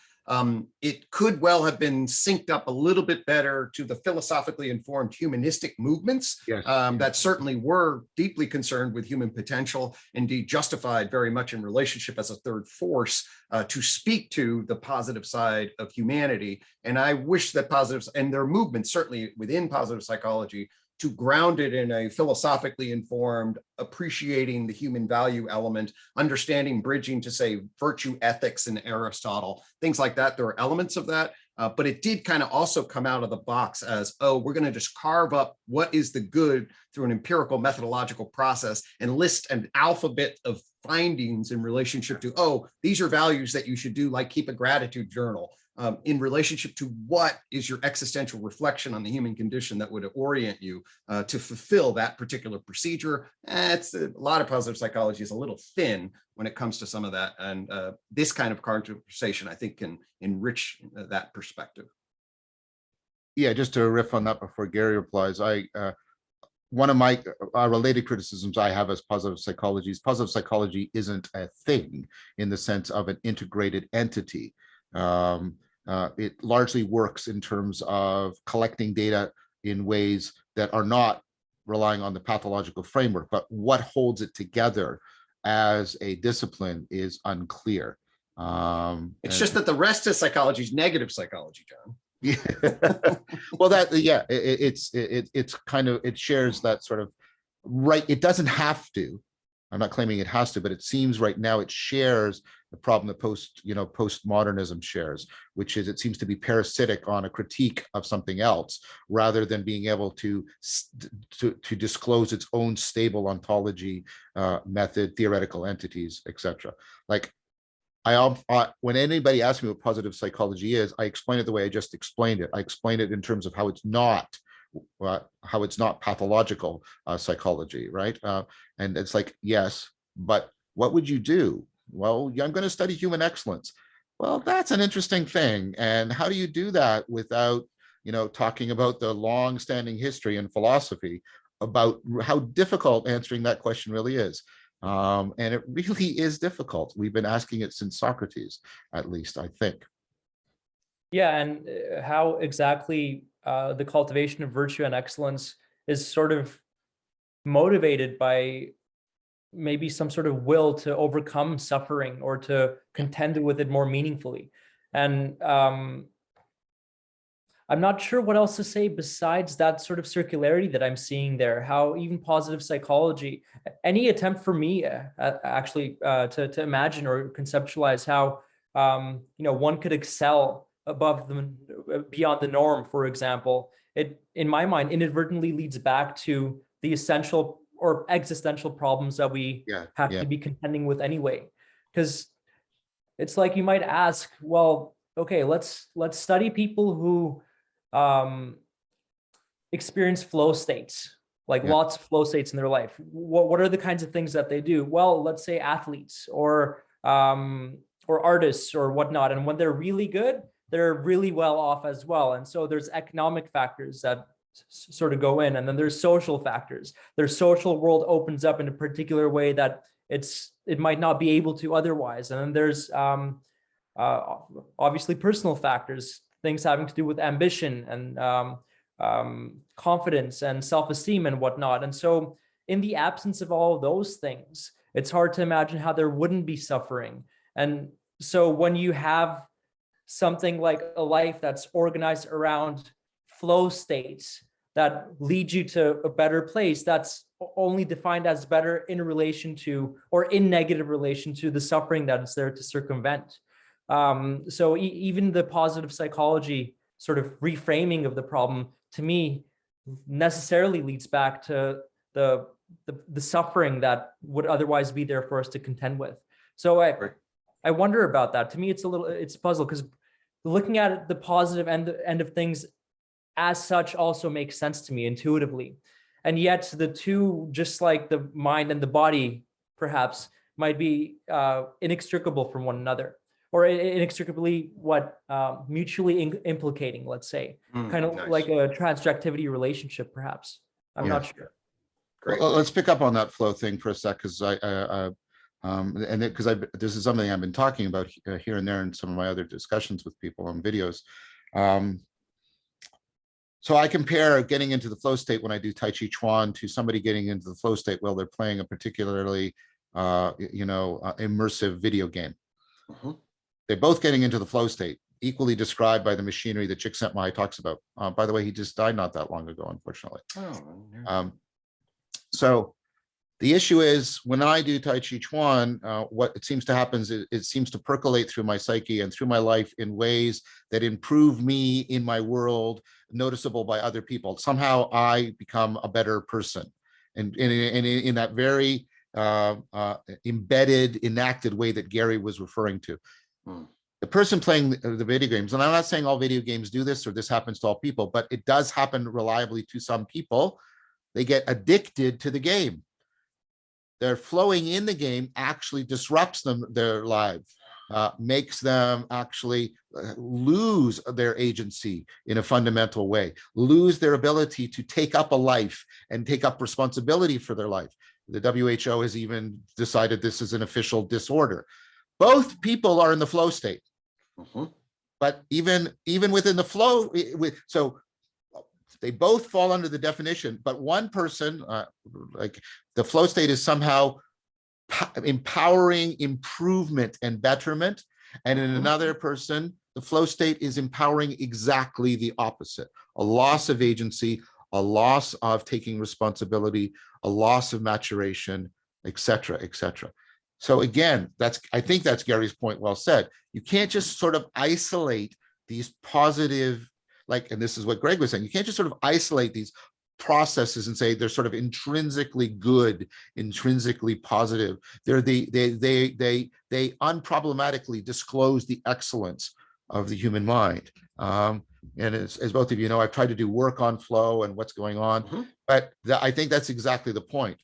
it could well have been synced up a little bit better to the philosophically informed humanistic movements that certainly were deeply concerned with human potential, indeed justified very much in relationship as a third force to speak to the positive side of humanity. And I wish that positives and their movements, certainly within positive psychology, to ground it in a philosophically informed, appreciating the human value element, understanding, bridging to, say, virtue ethics and Aristotle, things like that. There are elements of that, but it did kind of also come out of the box as, oh, we're going to just carve up what is the good through an empirical methodological process and list an alphabet of findings in relationship to, oh, these are values that you should do, like keep a gratitude journal. In relationship to what is your existential reflection on the human condition that would orient you to fulfill that particular procedure. It's a lot of positive psychology is a little thin when it comes to some of that. And this kind of conversation, I think, can enrich that perspective. Yeah, just to riff on that before Garri replies, one of my related criticisms I have as positive psychology is positive psychology isn't a thing in the sense of an integrated entity. It largely works in terms of collecting data in ways that are not relying on the pathological framework, but what holds it together as a discipline is unclear. It's just that the rest of psychology is negative psychology, John. Yeah. Well, it's kind of, it shares that sort of right. It doesn't have to. I'm not claiming it has to, but it seems right now it shares the problem that postmodernism shares, which is it seems to be parasitic on a critique of something else rather than being able to disclose its own stable ontology, method, theoretical entities, etc. Like when anybody asks me what positive psychology is, I explain it the way I just explained it. I explain it in terms of how it's not pathological psychology, right? And it's like, yes, but what would you do? Well, I'm going to study human excellence. Well, that's an interesting thing. And how do you do that without, talking about the long-standing history in philosophy about how difficult answering that question really is? And it really is difficult. We've been asking it since Socrates, at least, I think. Yeah, and how exactly the cultivation of virtue and excellence is sort of motivated by maybe some sort of will to overcome suffering or to contend with it more meaningfully. And I'm not sure what else to say besides that sort of circularity that I'm seeing there, how even positive psychology, any attempt for me actually to imagine or conceptualize how one could excel beyond the norm, for example, it, in my mind, inadvertently leads back to the essential or existential problems that we have to be contending with anyway. Because it's like you might ask, well, okay, let's study people who experience flow states, like lots of flow states in their life. What are the kinds of things that they do? Well, let's say athletes or artists or whatnot. And when they're really good, they're really well off as well. And so there's economic factors that sort of go in, and then there's social factors. Their social world opens up in a particular way that it might not be able to otherwise. And then there's obviously personal factors, things having to do with ambition and confidence and self-esteem and whatnot. And so in the absence of all of those things, it's hard to imagine how there wouldn't be suffering. And so when you have something like a life that's organized around flow states that lead you to a better place, that's only defined as better in relation to, or in negative relation to, the suffering that is there to circumvent. So even the positive psychology sort of reframing of the problem, to me, necessarily leads back to the suffering that would otherwise be there for us to contend with. So I wonder about that. To me, it's a puzzle, because looking at it, the positive end of things as such also makes sense to me intuitively. And yet the two, just like the mind and the body, perhaps might be inextricable from one another, or inextricably mutually implicating, let's say, kind of like a transjectivity relationship, perhaps. I'm not sure. Great. Well, let's pick up on that flow thing for a sec, because this is something I've been talking about here and there in some of my other discussions with people on videos. So I compare getting into the flow state when I do Tai Chi Chuan to somebody getting into the flow state while they're playing a particularly, immersive video game. They're both getting into the flow state, equally described by the machinery that Csikszentmihalyi talks about. By the way, he just died not that long ago, unfortunately. So the issue is, when I do Tai Chi Chuan, what it seems to happen is it seems to percolate through my psyche and through my life in ways that improve me in my world, noticeable by other people. Somehow I become a better person. And in that very embedded, enacted way that Garri was referring to. The person playing the video games, and I'm not saying all video games do this or this happens to all people, but it does happen reliably to some people. They get addicted to the game. They're flowing in the game actually disrupts their lives, makes them actually lose their agency in a fundamental way, lose their ability to take up a life and take up responsibility for their life. The WHO has even decided this is an official disorder. Both people are in the flow state, but even within the flow, so they both fall under the definition, but one person, like the flow state, is somehow empowering improvement and betterment. And in another person, the flow state is empowering exactly the opposite: a loss of agency, a loss of taking responsibility, a loss of maturation, etc., etc. So again, I think that's Garri's point well said. You can't just sort of isolate these positive, and this is what Gregg was saying, you can't just sort of isolate these processes and say they're sort of intrinsically good, intrinsically positive. They unproblematically disclose the excellence of the human mind. And as both of you know, I've tried to do work on flow and what's going on, but I think that's exactly the point.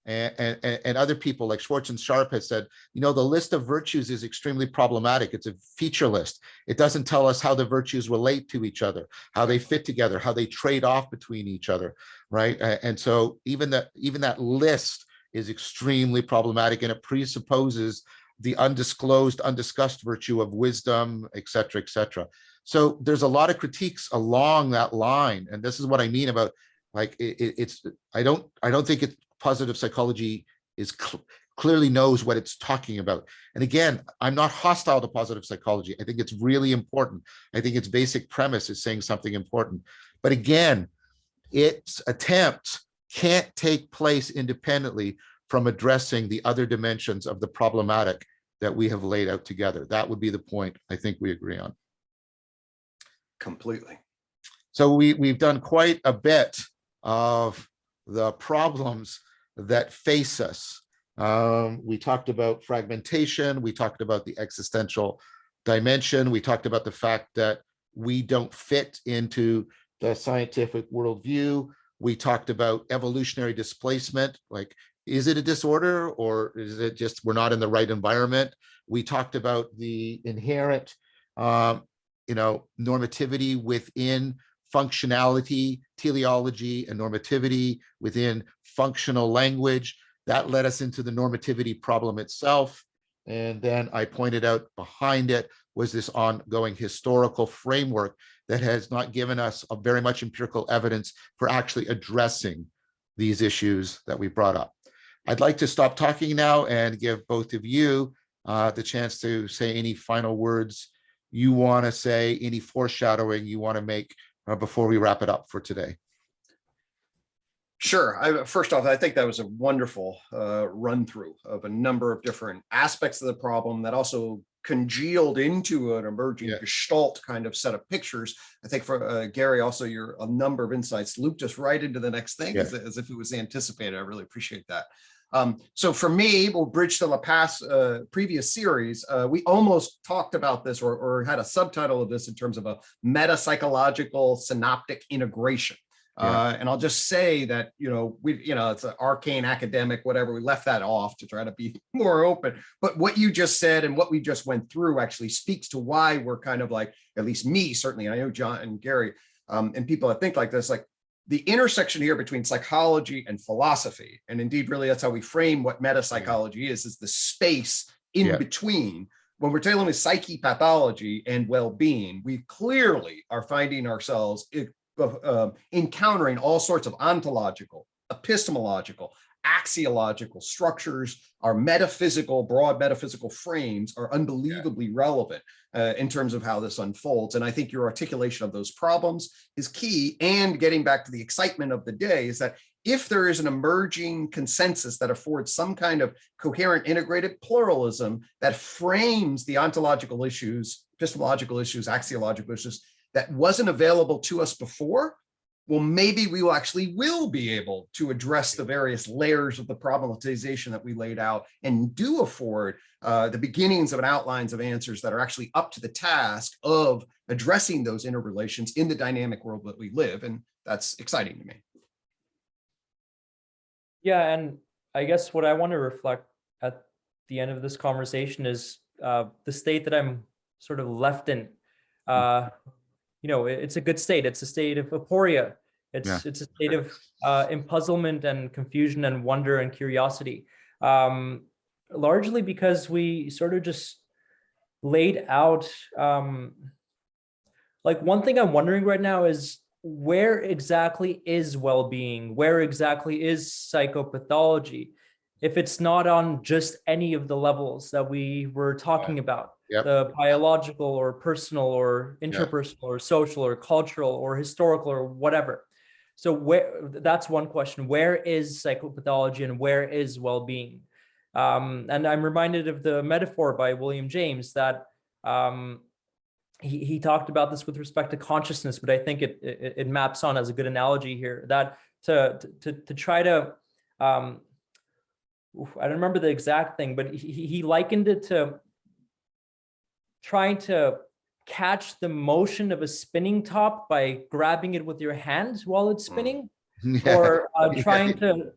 And other people like Schwartz and Sharp has said, the list of virtues is extremely problematic. It's a feature list. It doesn't tell us how the virtues relate to each other, how they fit together, how they trade off between each other, right? And so even that list is extremely problematic, and it presupposes the undisclosed, undiscussed virtue of wisdom, et cetera, et cetera. So there's a lot of critiques along that line, and this is what I mean about I don't think it's positive psychology is clearly knows what it's talking about. And again, I'm not hostile to positive psychology. I think it's really important. I think its basic premise is saying something important. But again, its attempts can't take place independently from addressing the other dimensions of the problematic that we have laid out together. That would be the point I think we agree on. Completely. So we've done quite a bit of the problems that face us. We talked about fragmentation. We talked about the existential dimension. We talked about the fact that we don't fit into the scientific worldview. We talked about evolutionary displacement, like, is it a disorder or is it just we're not in the right environment? We talked about the inherent, normativity within functionality, teleology, and normativity within functional language. That led us into the normativity problem itself. And then I pointed out behind it was this ongoing historical framework that has not given us a very much empirical evidence for actually addressing these issues that we brought up. I'd like to stop talking now and give both of you the chance to say any final words you want to say, any foreshadowing you want to make before we wrap it up for today. Sure. First off, I think that was a wonderful run through of a number of different aspects of the problem that also congealed into an emerging gestalt kind of set of pictures. I think for Garri, also a number of insights looped us right into the next thing as if it was anticipated. I really appreciate that. So for me, we'll bridge to the previous series. We almost talked about this or had a subtitle of this in terms of a meta-psychological synoptic integration. And I'll just say that, it's an arcane academic, whatever, we left that off to try to be more open. But what you just said and what we just went through actually speaks to why we're kind of like, at least me, certainly, I know John and Garri and people that think like this, like the intersection here between psychology and philosophy. And indeed, really, that's how we frame what meta-psychology is the space in between. When we're dealing with psyche pathology and well-being, we clearly are finding ourselves encountering all sorts of ontological, epistemological, axiological structures. Our broad metaphysical frames are unbelievably relevant in terms of how this unfolds. And I think your articulation of those problems is key. And getting back to the excitement of the day is that if there is an emerging consensus that affords some kind of coherent, integrated pluralism that frames the ontological issues, epistemological issues, axiological issues, that wasn't available to us before, well, maybe we will be able to address the various layers of the problematization that we laid out and do afford the beginnings of an outlines of answers that are actually up to the task of addressing those interrelations in the dynamic world that we live. And that's exciting to me. Yeah, and I guess what I want to reflect at the end of this conversation is the state that I'm sort of left in. It's a good state. It's a state of aporia. It's a state of empuzzlement and confusion and wonder and curiosity, largely because we sort of just laid out, like one thing I'm wondering right now is where exactly is well-being? Where exactly is psychopathology? If it's not on just any of the levels that we were talking about. The biological or personal or interpersonal or social or cultural or historical or whatever. So that's one question. Where is psychopathology and where is well-being? And I'm reminded of the metaphor by William James that he talked about this with respect to consciousness, but I think it maps on as a good analogy here, that to try to, I don't remember the exact thing, but he likened it to trying to catch the motion of a spinning top by grabbing it with your hand while it's spinning, or trying to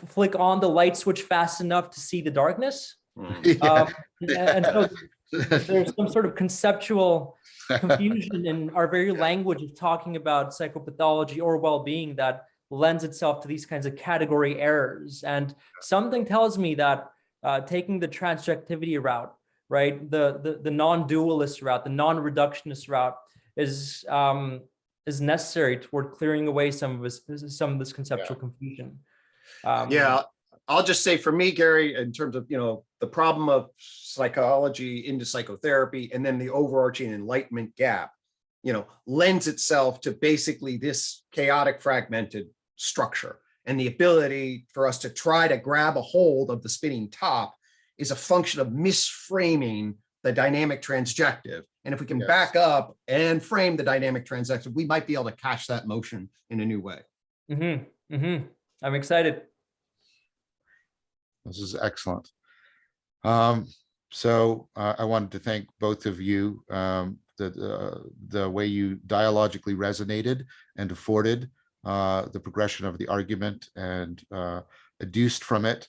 flick on the light switch fast enough to see the darkness. And so there's some sort of conceptual confusion in our very language of talking about psychopathology or well-being that lends itself to these kinds of category errors. And something tells me that taking the transjectivity route, right, the non-dualist route, the non-reductionist route is necessary toward clearing away some of this conceptual confusion. I'll just say for me, Garri, in terms of the problem of psychology into psychotherapy, and then the overarching enlightenment gap, lends itself to basically this chaotic, fragmented structure, and the ability for us to try to grab a hold of the spinning top is a function of misframing the dynamic transjective. And if we can back up and frame the dynamic transjective, we might be able to catch that motion in a new way. I'm excited. This is excellent. I wanted to thank both of you. The way you dialogically resonated and afforded the progression of the argument and adduced from it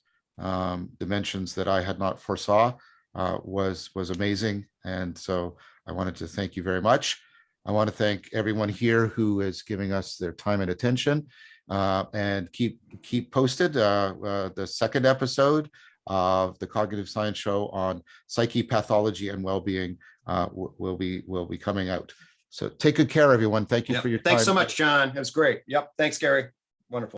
dimensions that I had not foresaw was amazing. And so I wanted to thank you very much. I want to thank everyone here who is giving us their time and attention, and keep posted. The second episode of the Cognitive Science Show on psyche, pathology, and well-being will be coming out. So take good care, everyone. Thank you for your time. Thanks so much, John. It was great. Yep. Thanks, Garri. Wonderful.